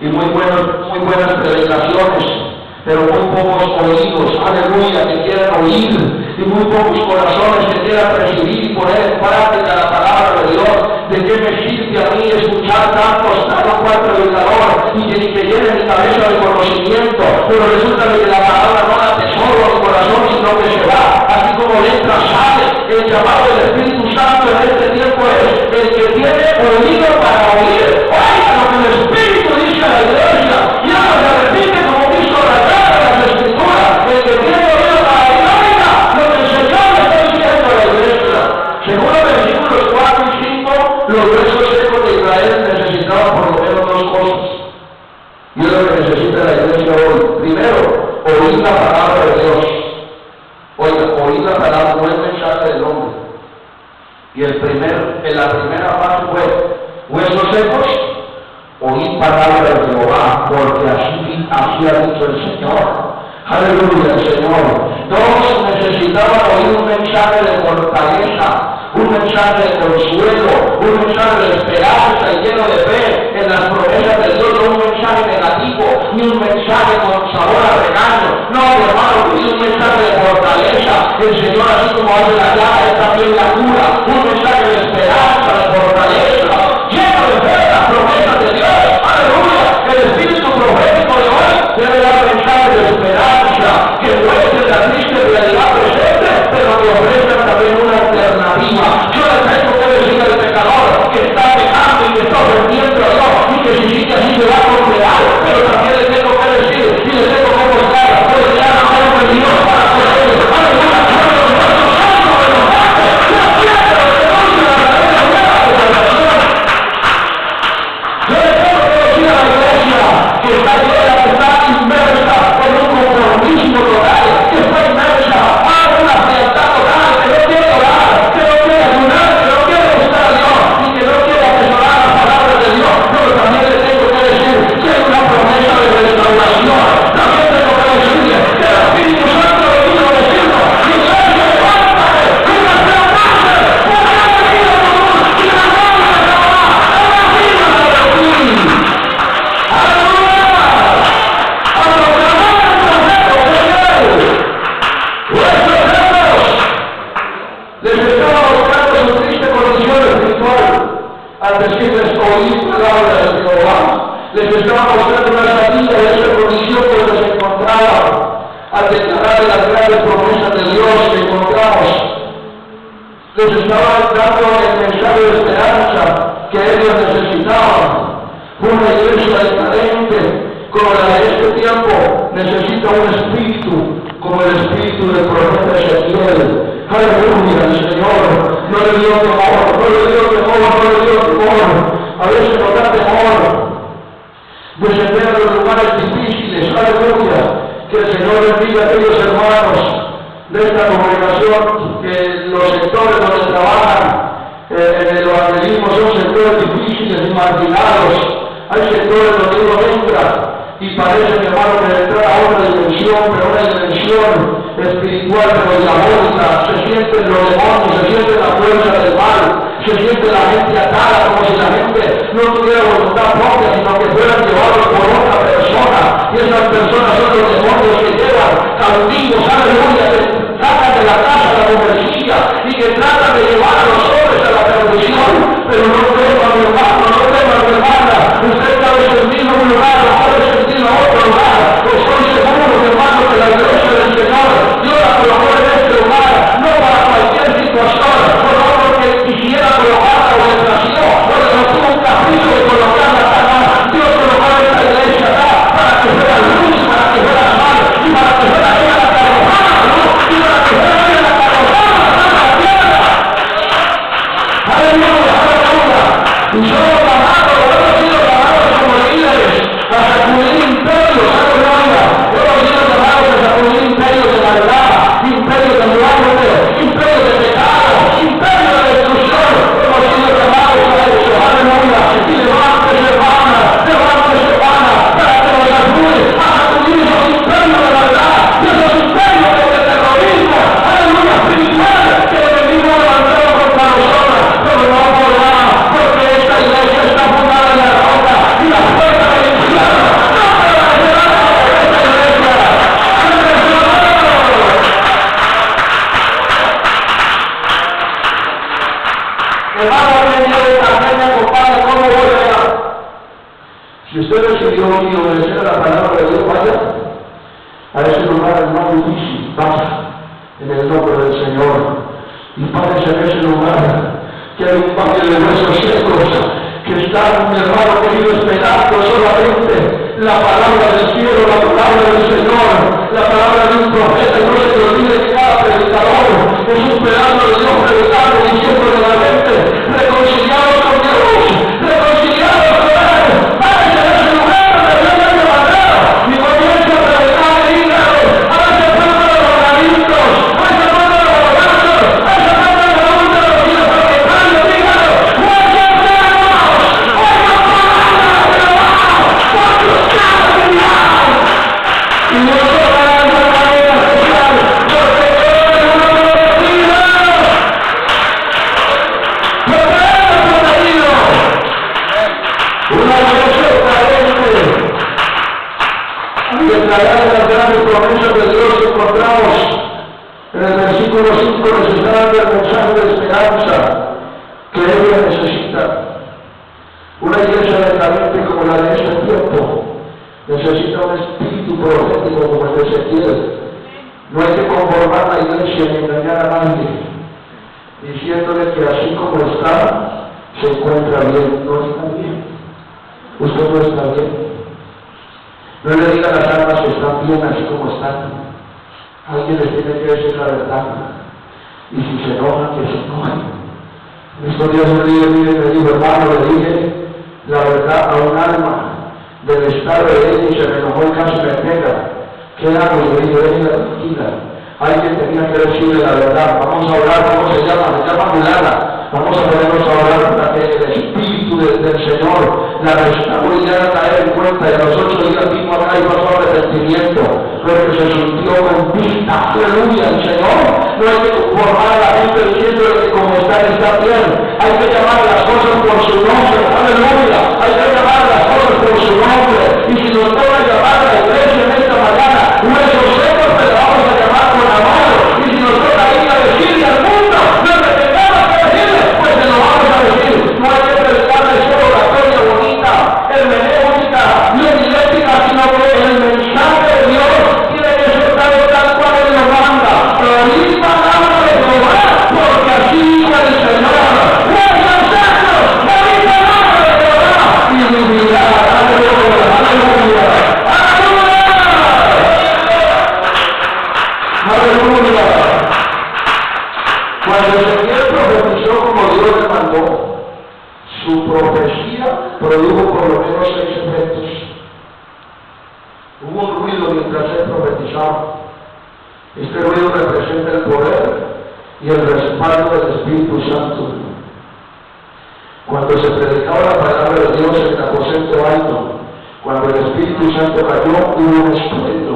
y muy buenas predicaciones, pero muy pocos oídos, aleluya, que quieran oír, y muy pocos corazones que quieran recibir y poner en práctica la palabra de Dios. ¿De qué me sirve a mí escuchar tantos, cada cual predicador, y que llene mi cabeza de conocimiento, pero resulta que la palabra no la atesoro al corazón, sino que se va, así como entra, sale? El llamado del Espíritu Santo en este tiempo es el que tiene oído para oír, oiga lo que el Espíritu dice a la iglesia, y ahora se repite como hizo la cara de las Escrituras, el que tiene oído para oír, oiga lo que el Señor le está diciendo a la iglesia. Según los versículos 4 y 5, los huesos secos de Israel necesitaban por lo menos dos cosas, y es lo que necesita la iglesia hoy. Primero, oír la palabra de Dios. Oiga, oír la palabra, no el mensaje del hombre. Y en la primera fase fue huesos secos, oír palabra de Jehová, porque así ha dicho el Señor. Aleluya, Señor. Todos necesitaban oír un mensaje de fortaleza, un mensaje de consuelo, un mensaje de esperanza y lleno de fe en las promesas de Dios, no un mensaje negativo, ni un mensaje con sabor a regaño. No, mi hermano, ni un mensaje de El Señor, así como hace la llaga, es también la cura, un mensaje de esperanza, de fortaleza, lleno de fe, las promesas de Dios. Aleluya. El espíritu profético de hoy debe dar mensajes de esperanza, que muestren la triste realidad presente, pero que ofrezcan también una alternativa. Yo le tengo que decir al pecador que está pecando y que está ofendiendo a Dios, y que si sigue así se va a condenar, pero también le tengo que decir, y le tengo que mostrar, pues ya no hay un Dios para poder. Aleluya. Yo le tengo que decir a la iglesia que está llena, que está inmersa en un compromiso total, que está inmersa a una frialdad total, que no quiere orar, que no quiere ayunar, que no quiere buscar a Dios y que no quiere atesorar las palabras de Dios. Pero también le tengo que decir que hay una promesa de restauración. También tengo que decirle que el Espíritu Santo le vino a decirlo. Iglesia, levántate, y restaurate, porque ha venido tu luz y la gloria de Jehová es la vida de ti. ¡Aleluya! ¡A proclamar el profeta de Dios! ¡Vuestros hermanos! Les estaba mostrando su triste condición espiritual al decirles oír palabras de Jehová. Les estaba mostrando una salida de esa condición donde se encontraban al declarar las grandes promesas de Dios que encontramos. Les estaba dando el mensaje de esperanza que ellos necesitaban. Una iglesia decadente como la de este tiempo necesita un espíritu como el espíritu del profeta Ezequiel. Aleluya, el Señor no le dio temor, no le dio temor, no le dio temor. A veces nos da temor descender a los lugares difíciles. Aleluya, que el Señor bendiga a aquellos hermanos de esta congregación, que los sectores donde trabajan en el evangelismo son sectores difíciles y marginados. Hay sectores donde uno entra y parece, mi hermano, que entrar a otra dimensión, pero una dimensión espiritual, pero diabólica. Se sienten los demonios, se siente la fuerza del mal, se siente la gente atada, como si la gente no tuviera voluntad propia, sino que fueran llevados por otra persona. Y esas personas son los demonios que llevan cautivos, aleluya, que sacan de la casa la mujercilla y que tratan de llevar a los hombres a la perdición. Pero no tema, mi hermano, no tema, mi hermana. Usted está descendido a un lugar, o está descendido a otro lugar. Estoy seguro, mi hermano, que la iglesia del Señor Dios la colocó en este lugar, no para cualquier situación, no porque quisiera colocarla o le nació, o le tuvo un capricho de colocarla acá. Dios colocó esta iglesia acá para que fuera luz, para que fuera sal, y para que fuera ella la carojana, ¿no? Y para que fuera ella la carojana, la tierra. Aleluya, aleluya. Y somos llamados, hemos sido llamados como líderes a sacudir imperios, aleluya. Hemos sido llamados a sacudir imperios de maldad, imperios de muerte, imperios de pecado, imperios de destrucción. Hemos sido llamados a eso, aleluya. Y levántese, hermana, para que nos ayude a sacudir esos imperios de maldad y esos imperios de terrorismo, aleluya, espiritual, que el enemigo ha levantado contra nosotros. Pero no podrá, porque esta iglesia está fundada en la roca y la puerta del infierno no podrá llegar a esta iglesia. Hermano, me acompaña, ¿cómo voy a llegar? Si usted decidió y obedecer a la palabra de Dios, vaya a ese lugar más difícil, vaya en el nombre del Señor y párese en ese lugar que hay un valle de huesos secos que están, mi hermano querido, esperando solamente la palabra del cielo, la palabra del Señor, la palabra de un profeta. Y no se te olvide que cada predicador es un pedazo de Dios predicando, diciendo de la gente, reconciliados con Dios, reconciliados con Él. Párese en ese lugar donde Dios le ha levantado y comienza a predicar y dígale a ese pueblo de los drogadictos, a ese pueblo de los borrachos, a ese pueblo de los adultos, de los propietarios, dígale, y nosotros vamos a manera especial, porque todo el mundo lo decide. Porque hemos prometido una iglesia transparente. Y declarar las grandes promesas de Dios que encontramos en el versículo Necesita un espíritu profético como el de Ezequiel. No hay que conformar la iglesia ni engañar a nadie, diciéndole que así como está, se encuentra bien. No está bien. Usted no está bien. No le diga a las almas que están bien así como están. Alguien les tiene que decir la verdad. Y si se enojan, que se enojen. Estos días me dijo, hermano, le dije la verdad a un alma del estado de ella y se me enojó y casi me pega. ¿Qué hago? Y le digo, déjela tranquila. Alguien tenía que decirle la verdad. Vamos a orar. ¿Cómo se llama? Se llama Milana. Vamos a ponernos a orar para que el Espíritu del Señor la restaure y haga caer en cuenta. Y a los 8 días mismo acá y pasó arrepentimiento, porque se sintió con vista. Aleluya, el Señor. No hay que conformar a la gente diciendo que como está bien. Hay que llamar las cosas por su nombre. Aleluya. Hay que llamar las cosas por su nombre. Y si nos toca llamar a la iglesia en esta mañana, nuestros secos, pero vamos a llamar con amor. Y si nos toca ir a decirle al mundo lo que tengamos que decirle, pues se lo vamos a decir. No hay que predicarle solo oratoria bonita, hermenéutica, no didáctica, sino que el mensaje de Dios tiene que ser tal cual Él lo manda. Oír palabra de Jehová, porque así dice el Señor. Vuestros santos, oír palabra de Jehová y vivirá. Aleluya, aleluya, aleluya. Cuando Ezequiel profetizó como Dios le mandó, su profecía produjo por lo menos 6 efectos. Hubo un ruido mientras él profetizaba. Este ruido representa el poder y el respaldo del Espíritu Santo. Cuando se predicaba la palabra de Dios en el aposento alto, cuando el Espíritu Santo cayó, hubo un estruendo.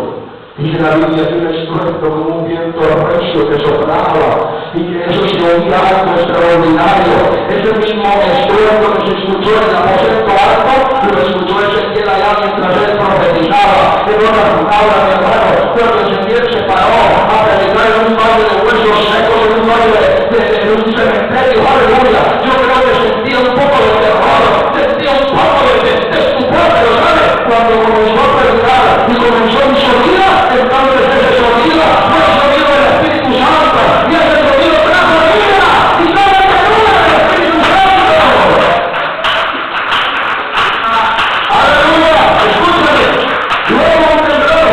Dice la Biblia que un estruendo como un viento arrecio que soplaba y que eso se oía algo extraordinario. Ese mismo estruendo que se escuchó en el aposento alto, lo escuchó Ezequiel allá mientras él profetizaba. En otras palabras, mi hermano, cuando Ezequiel se paró a predicar en un valle de huesos secos, en un valle de un cementerio, aleluya, yo creo que sentía un poco de terror, sentía un poco de estupor, pero ¿sabe? Cuando comenzó a predicar y comenzó mi sonido, entonces ese sonido fue el sonido del Espíritu Santo, y ese sonido trajo vida, y todo el sonido del Espíritu Santo. Aleluya, escúchame. Luego un temblor.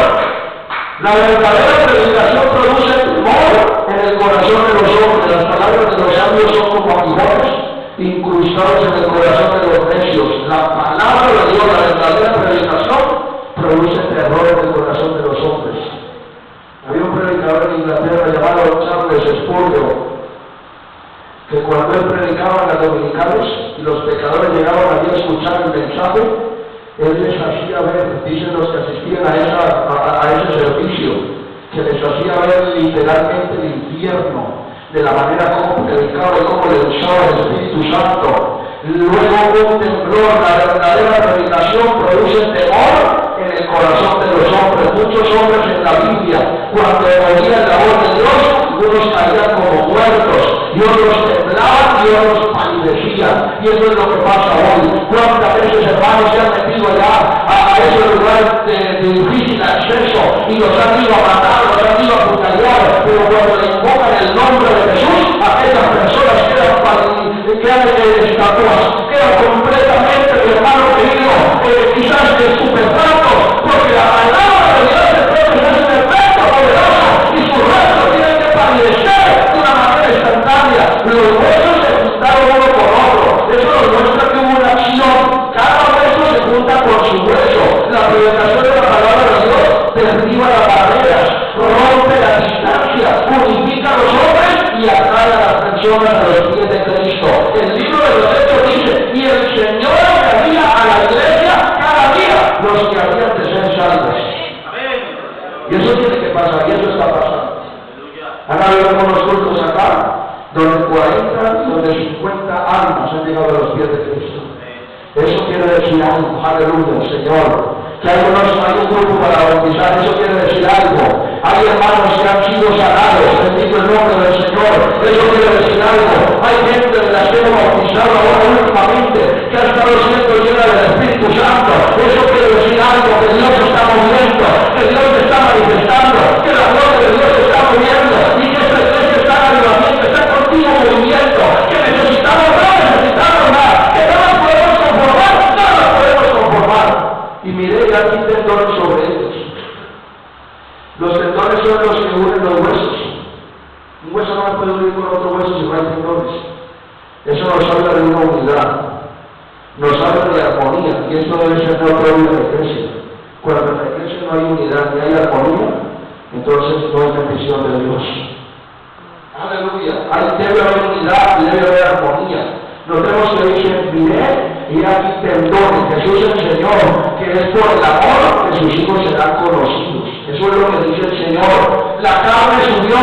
La verdadera predicación produce temor en el corazón de los hombres. Las palabras de los sabios son como aguijones incrustados en el corazón de los necios. La palabra de Dios, la verdadera predicación, produce terror en el corazón de los hombres. Había un predicador en Inglaterra llamado Charles Spurgeon, que cuando él predicaba en las dominicales y los pecadores llegaban allí a escuchar el mensaje, él les hacía ver, dicen los que asistían a ese servicio, que les hacía ver literalmente el infierno, de la manera como predicaba y como le usaba el Espíritu Santo. Luego un temblor. La verdadera predicación produce temor en el corazón de los hombres. Muchos hombres en la Biblia, cuando oían la voz de Dios, unos caían como muertos, y otros temblaban y otros palidecían. Y eso es lo que pasa hoy. ¿Cuántas veces, hermanos, se han metido allá a ese lugar de difícil acceso y los han ido a matar, los han ido a apuñalar? Pero cuando le invocan el nombre de Jesús, aquellas personas quedan estatuas, quedan completamente, mi hermano querido, quizás estupefactos, porque la palabra de Dios es un efecto poderoso y su rostro tiene que palidecer de una manera instantánea. Los huesos se juntaron uno con otro. Eso nos muestra que hubo una acción. Cada hueso se junta con su hueso. La predicación de la palabra de Dios derriba las barreras, rompe la distancia, unifica a los hombres y atrae a las personas a los pies de Cristo. El libro de los Hechos dice, y el Señor añadía a la iglesia cada día los que habían de ser salvos. Y eso tiene que pasar, y eso está pasando. Han habido algunos cultos acá, donde 40 y donde 50 almas han llegado a los pies de Cristo. Eso quiere decir algo, aleluya, Señor. Que hay un grupo para bautizar, eso quiere decir algo. Hay hermanos que han sido sanados, bendito el nombre del Señor. Eso quiere decir algo. Hay gente de las que hemos bautizado ahora últimamente, que ha estado siendo llena del Espíritu Santo. Eso quiere decir algo, que Dios hay tendones sobre ellos. Los tendones son los que unen los huesos. Un hueso no puede unir con otro hueso si no hay tendones. Eso nos habla de una unidad, nos habla de armonía, y esto debe ser notorio en la iglesia. Cuando en la iglesia no hay unidad ni hay armonía, entonces no es bendición de Dios. Aleluya. Debe haber unidad y debe haber armonía. Notemos que dice, miré y aquí tendones. Jesús enseñó que es por el amor que sus hijos serán conocidos. Eso es lo que dice el Señor. La carne subió.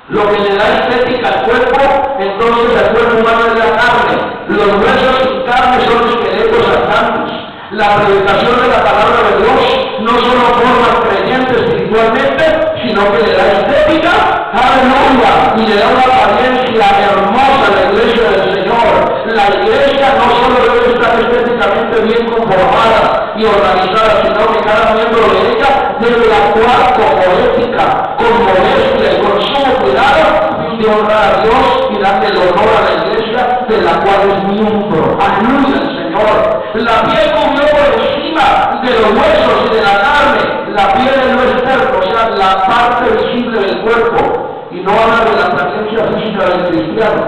Lo que le da estética al cuerpo, entonces el cuerpo humano es la carne. Los huesos sin carne son esqueletos andantes. La predicación de la palabra de Dios no solo forma creyente espiritualmente, sino que le da estética, aleluya, y le da una apariencia hermosa a la iglesia del Señor. La iglesia no solo debe estar estéticamente bien conformada y organizada, sino que cada miembro de ella debe actuar como ética, con modestia y con sumo cuidado, de honrar a Dios y darle el honor a la iglesia de la cual es miembro. Aleluya al Señor. La piel cubrió por encima de los huesos y de la carne. La piel es lo externo, o sea, la parte visible del cuerpo. Y no habla de la apariencia física del cristiano.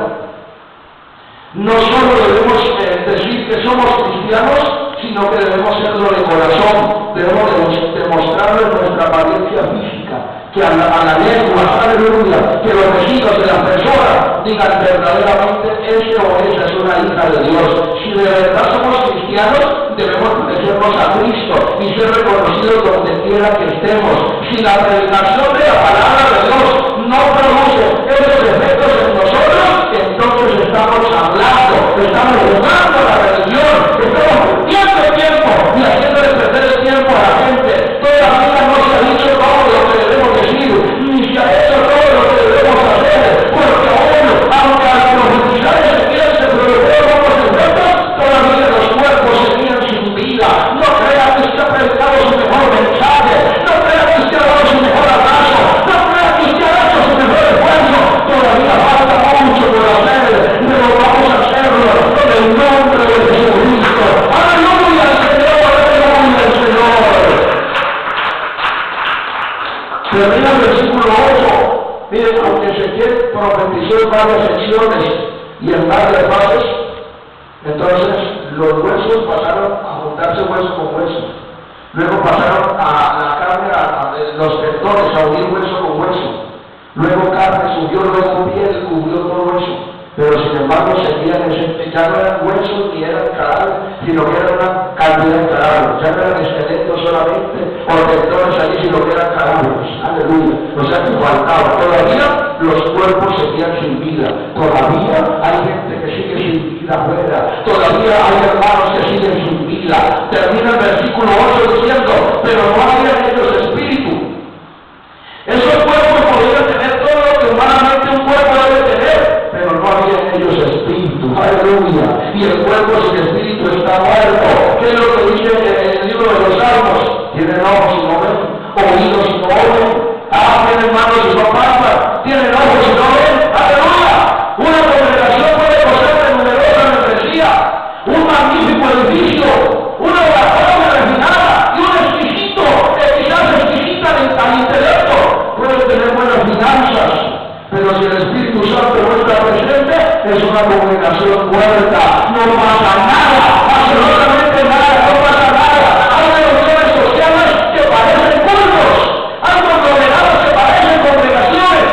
No solo debemos decir que somos cristianos, sino que debemos serlo de corazón. Debemos demostrarles nuestra apariencia física, que a la lengua, aleluya, que los vecinos de la persona digan verdaderamente ese o esa es una hija de Dios. Si de verdad somos cristianos, debemos parecernos a Cristo y ser reconocidos donde quiera que estemos. Si la predicación de la palabra de Dios no produce esos efectos en nosotros, entonces estamos hablando, estamos jugando a la religión, estamos perdiendo tiempo y haciéndole perder el tiempo a la gente. Todavía no se ha dicho todo lo que debemos decir, ni se ha hecho todo lo que debemos hacer, porque aún, aunque al profetizar Ezequiel se produjeron pocos efectos, todavía los cuerpos seguían sin vida. No crea que usted ha predicado su mejor mensaje, no crea que usted ha dado su mejor abrazo, no crea que usted ha hecho su mejor esfuerzo. Todavía falta mucho por hacer, pero vamos a hacerlo en el nombre de Jesucristo. ¡Aleluya al Señor! ¡Aleluya al Señor! Termina el versículo 8. Miren, aunque Ezequiel profetizó en varias secciones y en varias fases, entonces los huesos pasaron a juntarse hueso con hueso. Luego pasaron a la carne, a los tendones, a unir hueso con hueso. Luego carne subió, luego piel cubrió todo eso. Pero sin embargo seguían, ya no eran huesos ni eran cadáveres, sino que eran una cantidad de cadáveres. Ya no eran esqueletos solamente, o tendones allí, sino que eran cadáveres. Aleluya. O sea que faltaba. Todavía los cuerpos seguían sin vida. Todavía hay gente que sigue sin vida afuera. Todavía hay hermanos que siguen sin vida. Termina el versículo 8 diciendo, pero no había en ellos espíritu. Esos cuerpos podían tener todo lo que humanamente un cuerpo debe tener, pero no había en ellos espíritu. Aleluya. Y el cuerpo sin espíritu está muerto. ¿Qué es lo que dice en el libro de los Salmos? Tienen ojos y no ven, oídos y no oyen. Tienen manos y no palpan, tienen ojos y no ven. Aleluya. Una congregación puede gozar de numerosa membresía, un magnífico edificio, una oratoria refinada y un exquisito, quizás exquisita al intelecto. Puede tener buenas finanzas, pero si el Espíritu Santo no está presente, es una congregación muerta. No pasa nada, absolutamente nada, no pasa nada. Hay reuniones sociales que parecen cultos, hay conglomerados que parecen congregaciones,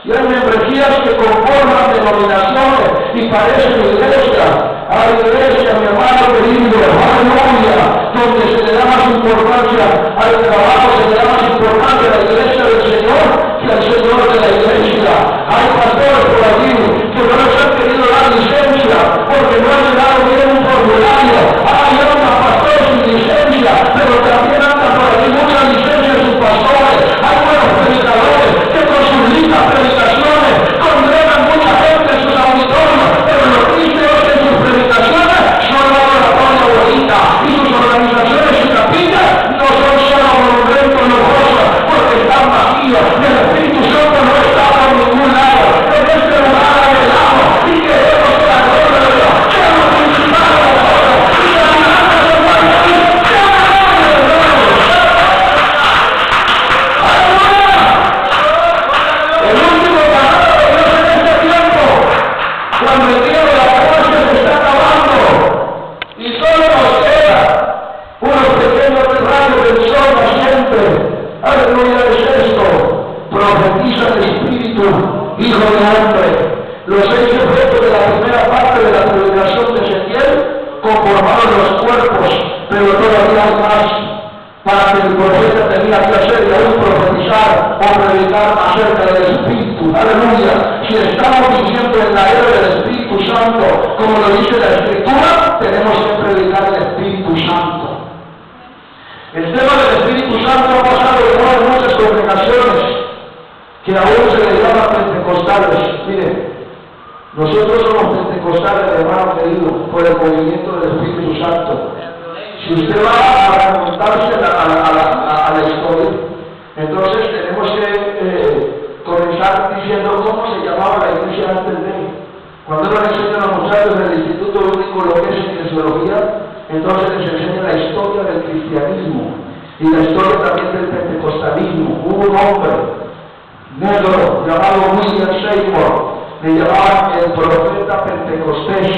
y hay membresías que conforman denominaciones y parecen iglesia. Hay iglesia, mi hermano querido, aleluya, donde se le da más importancia al trabajo, se le da más importancia a la iglesia del Señor que al Señor de la iglesia. Hay pastores por allí que no les han querido dar licencia porque no han llegado bien un formulario. Hay otros pastores sin licencia, pero también andan por allí muchas licencias sus pastores. Hay buenos predicadores que con sus lindas predicaciones congregan mucha gente en sus auditorios, pero lo triste es que sus predicaciones son una oratoria bonita y sus organizaciones y capillas no son solo aleluya, es esto. Profetiza el Espíritu, hijo de hombre. Los 6 efectos de la primera parte de la predicación de Ezequiel conformaron los cuerpos, pero todavía hay más para que el profeta tenía que hacer y aún profetizar o predicar acerca del Espíritu. Aleluya. Si estamos viviendo en la era del Espíritu Santo, como lo dice la Escritura, tenemos que predicar el Espíritu Santo. El tema del Espíritu Santo ha pasado de moda en muchas congregaciones que aún se le llama pentecostales. Miren, nosotros somos pentecostales, hermano querido, por el movimiento del Espíritu Santo. Si usted va a remontarse a la historia, entonces tenemos que comenzar diciendo cómo se llamaba la iglesia antes de. Cuando nos enseñan a los muchachos del Instituto Único lo que es Eclesiología, entonces les enseña la historia del cristianismo y la historia también del pentecostalismo. Hubo un hombre negro llamado William Seymour, le llamaban el profeta pentecostés.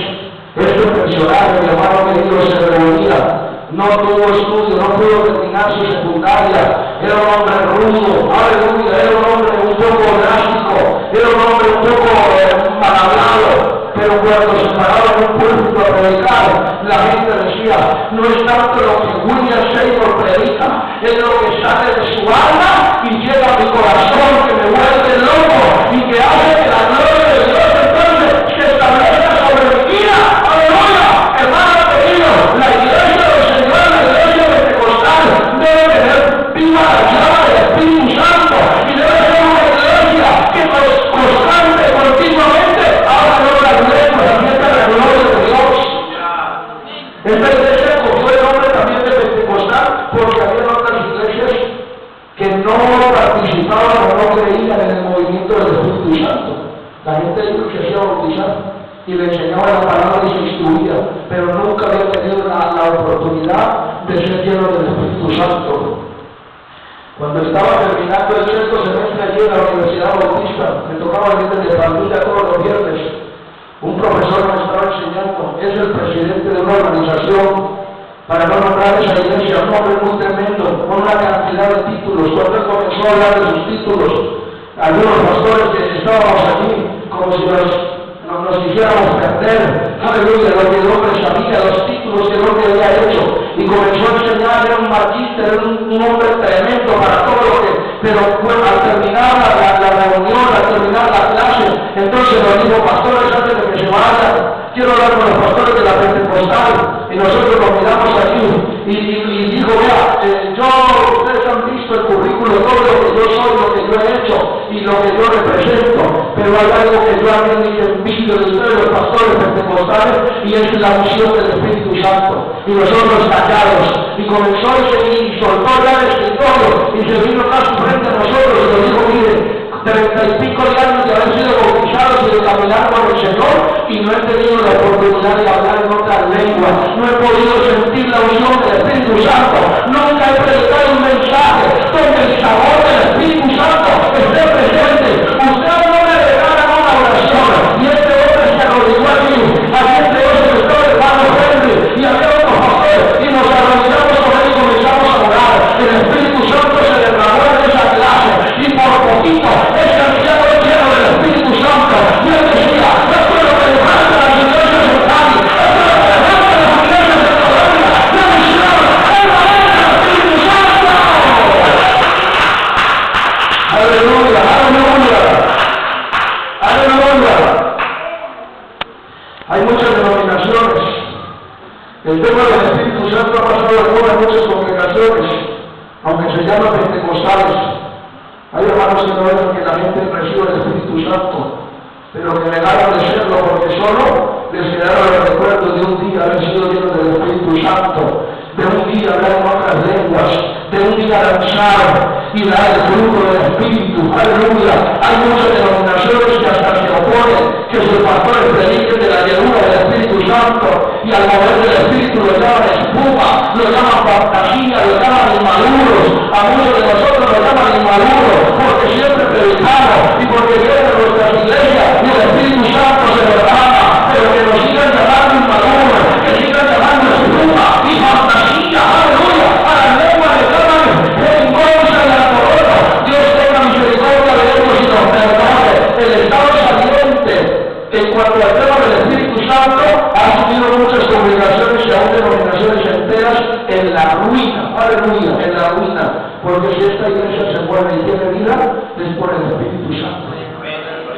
Este personaje, llamado querido, se reunía. No tuvo estudio, no pudo terminar su secundaria, era un hombre rudo, aleluya, era un hombre un poco drástico, era un hombre un poco mal hablado, pero cuando se paraba en un púlpito a predicar, la gente decía, no es tanto lo que William Seymour predica, es lo que sale de su alma y llega a mi corazón, que me vuelve loco y que hace que la gloria de Dios entonces se establezca sobre mi vida, aleluya, hermano querido, la iglesia debe tener viva la llama del Espíritu Santo y debe ser una iglesia que constante, continuamente habla de las lenguas, también de la gloria de Dios. Esta iglesia cogió el nombre también de Pentecostal porque había otras iglesias que no participaban o no creían en el movimiento del Espíritu Santo. La gente dijo que se hacía bautizar y le enseñaba la palabra y se instruía, pero nunca había tenido la oportunidad de ser lleno del Espíritu Santo. Cuando estaba terminando el sexto semestre allí en la Universidad Bautista, me tocaba venir de pandilla todos los viernes. Un profesor me estaba enseñando, es el presidente de una organización, para no nombrar esa iglesia, un hombre muy tremendo, con una cantidad de títulos. Cuando él comenzó a hablar de sus títulos, algunos pastores que estábamos aquí, como si nos hiciéramos perder, aleluya, lo que el hombre sabía, los títulos que el hombre había hecho, y comenzó a enseñar, era un magíster, era un hombre tremendo para todo lo que, pero bueno, al terminar la reunión, al terminar la clase, entonces nos dijo, pastores, antes de que se vayan, quiero hablar con los pastores de la Pentecostal, y nosotros nos miramos allí, y dijo, vea, ustedes han visto el currículo, todo lo que yo soy, lo que yo he hecho, y lo que yo represento, pero hay algo que yo también envidio de ustedes, los pastores pentecostales, y es la unción del Espíritu Santo. Y nosotros callados, y comenzó a seguir, y soltó ya el escritorio, y se vino acá frente a nosotros, y nos dijo, mire, 30 y pico de años de haber sido bautizados y de caminar con el Señor, y no he tenido la oportunidad de hablar en otras lenguas, no he podido sentir la unción del Espíritu Santo, nunca he predicado un mensaje donde el sabor del Espíritu Santo esté presente. Usted no me regala una oración, y este hombre se arrodilló aquí, entre ellos estaba el hermano Henry, y había otro pastor, y nos arrodillamos con él y comenzamos a orar. El Espíritu Santo se derramó en esa clase, y por poquito ese anciano es lleno del Espíritu Santo, y él decía, esto es lo que le falta a las iglesias de Cali, esto es lo que le falta a las iglesias de Colombia, la misión es la del Espíritu Santo. Aleluya, aleluya, aleluya. Hay muchas denominaciones. El tema del Espíritu Santo ha pasado de moda en muchas congregaciones, aunque se llaman pentecostales. Hay hermanos que no dejan que la gente reciba el Espíritu Santo, pero que negaron de serlo porque solo les quedaron los recuerdos de un día haber sido llenos del Espíritu Santo, de un día hablar en otras lenguas, de un día danzar y dar el fruto del Espíritu. Aleluya. Hay muchas denominaciones que hasta se oponen que sus pastores prediquen de la llenura del Espíritu Santo, y al mover del Espíritu lo llaman espuma, lo llaman fantasía, lo llaman inmaduros. A muchos de nosotros lo llaman inmaduros porque siempre predicamos y porque vienen a nuestras iglesias y el Espíritu Santo se derrama, pero que nos sigan llamando inmaduros, que sigan llamando espuma y fantasía. Aleluya. A la lengua le llaman en contra de la corona. aleluya, en la ruina, porque si esta iglesia se mueve y tiene vida, es por el Espíritu Santo,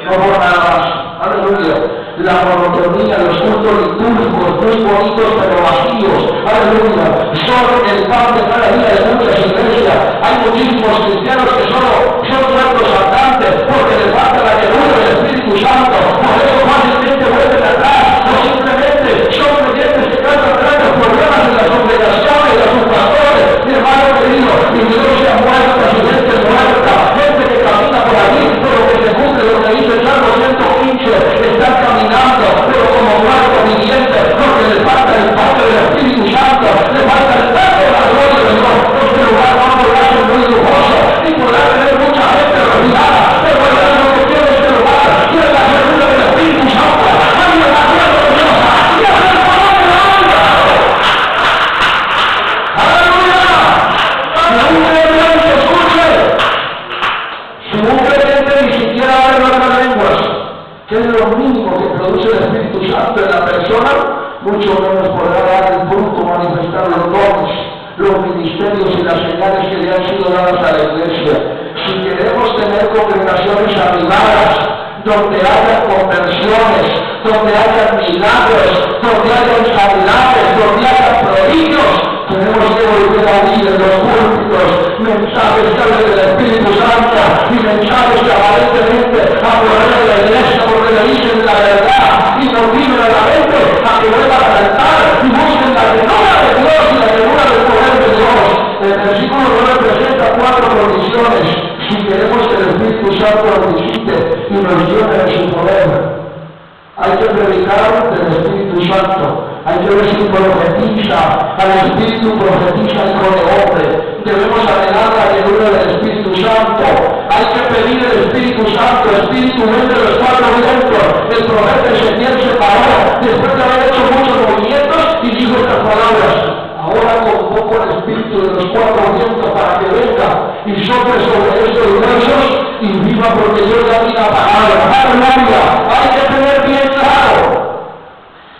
no por nada más, aleluya. La monotonía, los cultos litúrgicos, muy bonitos pero vacíos, aleluya, son el pan de cada día de muchas iglesias. Hay muchísimos cristianos que solo son cuerpos andantes porque les falta la llenura del Espíritu Santo, por eso fácilmente vuelven atrás, o simplemente son creyentes que cantan grandes problemas en las congregaciones, de sus pastores. Mi hermano querido, mi iglesia muerta, su gente muerta, gente que camina por allí, pero que se cumple lo que dice el Salmo 115, están caminando, pero como muertos vivientes, porque les falta el poder del Espíritu Santo, les falta el poder de la gloria de Dios. Este lugar no podrá ser muy lujoso, ni podrá tener mucha gente reunida, pero lo que quiere este lugar, quiere la llenura del Espíritu Santo, hay una gloria de Dios, y es el poder de la gloria. ¡Aleluya! Si un creyente escuche, si un creyente ni siquiera habla las lenguas, que es lo mínimo que produce el Espíritu Santo en la persona, mucho menos podrá dar el fruto, manifestar los dones, los ministerios y las señales que le han sido dadas a la iglesia. Si queremos tener congregaciones animadas, donde haya conversiones, donde haya milagros, donde haya sanidades, donde haya prodigios, tenemos que volver a oír en los púlpitos mensajes que hablen del Espíritu Santo y mensajes que aparentemente apoderan la iglesia porque le dicen la verdad y nos viven a la mente a que vuelvan a cantar y busquen la llenura de Dios y la llenura del poder de Dios. El versículo 9 presenta 4 condiciones si queremos que el Espíritu Santo nos visite y nos llene de su poder. Hay que predicar del Espíritu Santo. Hay que ver si profetiza, al Espíritu profetiza al hijo de hombre. Debemos anhelar la llenura del Espíritu Santo. Hay que pedir el Espíritu Santo, Espíritu ven de los 4 vientos. El profeta Ezequiel se paró después de haber hecho muchos movimientos y dijo estas palabras: ahora convoco el Espíritu de los 4 vientos para que venga y sople sobre estos huesos y viva, porque yo ya vi la palabra. ¡Aleluya! Hay que tener bien claro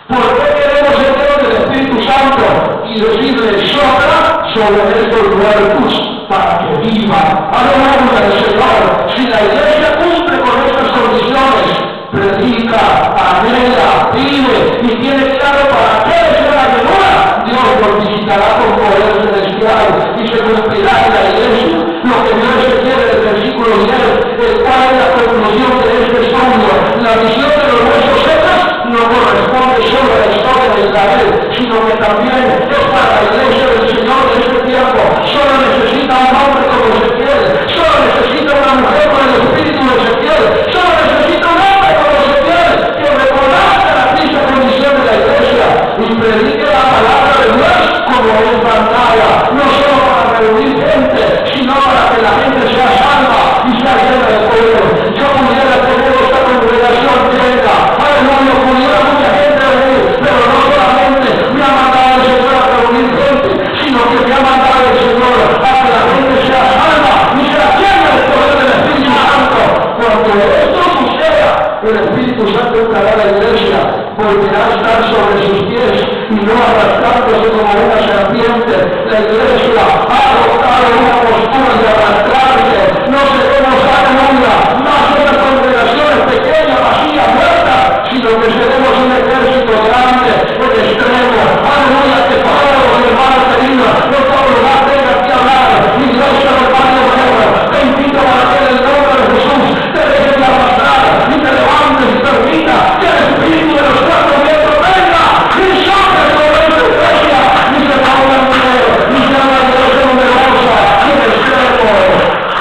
por qué queremos el Dios del Espíritu Santo y decirle: sopla sobre estos muertos para que viva. ¡Aleluya al Señor! Si la iglesia cumple con estas condiciones, predica, anhela, vive y tiene claro para qué es la llenura, Dios nos visitará con poder celestial y se cumplirá en la iglesia lo que Dios se quiere del versículo 10, el cual es la conclusión de este estudio. La visión de los huesos secos no corresponde solo a la historia de Israel, sino que también es para la iglesia del Señor de este tiempo. Solo necesita un hombre como Ezequiel, solo necesita una mujer con el espíritu de Ezequiel, solo necesita un hombre como Ezequiel que reconozca la triste condición de la iglesia y predique la palabra de Dios como es mandada, no solo para reunir gente, sino para que la gente sea salva y sea llena de poder. Yo pudiera tener esta congregación llena, aleluya, pudiera mucha gente venir, pero no solamente me ha mandado el Señor a reunir gente, sino que me ha mandado el Señor a que la gente sea salva y sea llena del poder del Espíritu Santo. Cuando esto suceda, el Espíritu Santo entrará a la iglesia, volverá a estar sobre sus pies y no arrastrándose como una serpiente. La iglesia ha adoptado una postura de arrastrarse. No seremos, aleluya, más unas congregaciones pequeñas, vacías, muertas, sino que seremos un ejército grande, en extremo, aleluya, que todos los hermanos queridos, no todo lugar tengan que hablar. Iglesia del Barrio Nuevo, te invito para que en el nombre de Jesús te dejes de arrastrar y te levantes y permita que el Espíritu de los 4 vientos venga y sobre esta iglesia y se ponga en medio y sea una iglesia numerosa y en extremo.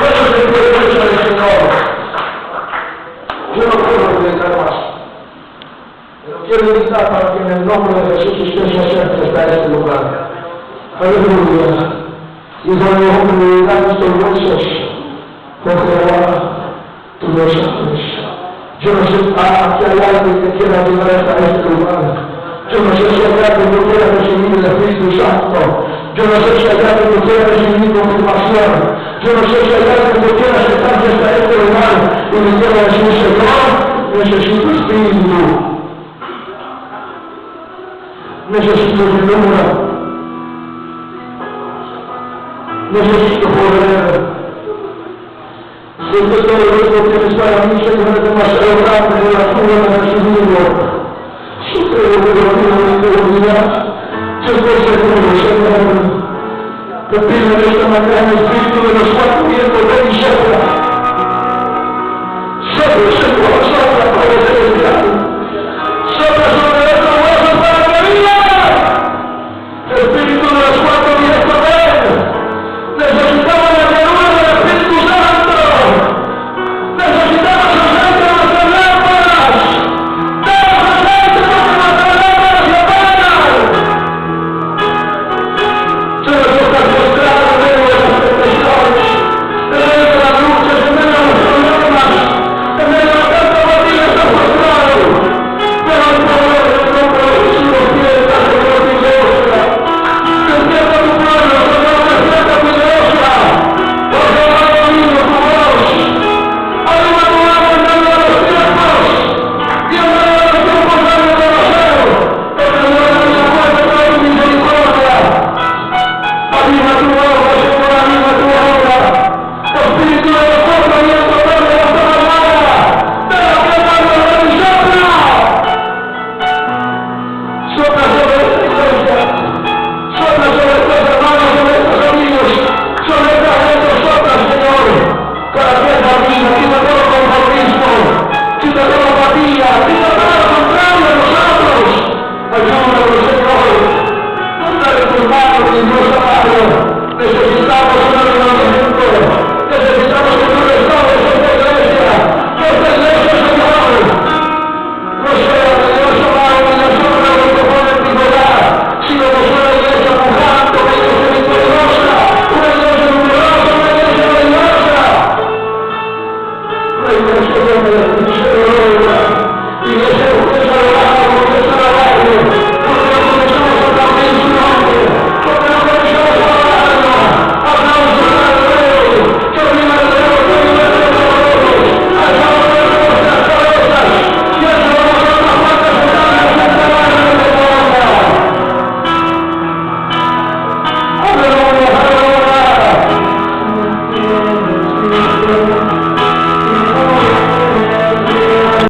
Eso es el privilegio del Señor. Yo no puedo predicar más, pero quiero invitar para que en el nombre de Jesús usted se acerque hasta este lugar. Aleluya. Y cuando congregan estos huesos, por Jehová, tú lo sabes. Yo no sé, aquí hay alguien que quiera llegar hasta este lugar. Yo no sé si hay alguien que quiera recibir el Espíritu Santo. Yo no sé si hay alguien que quiera recibir confirmación. Yo no sé si hay alguien que quiera acercarse hasta este lugar y me quiera decir: Señor, necesito Espíritu. Necesito llenura. Necesito poder. Siento todo lo que tienes para mí, Señor, es demasiado grande, de la fuga de Jesús. Siempre lo que lo diga. Yo estoy seguro, Señor. Te pido en esta mañana, Espíritu de los cuatro vientos, ven y sopla.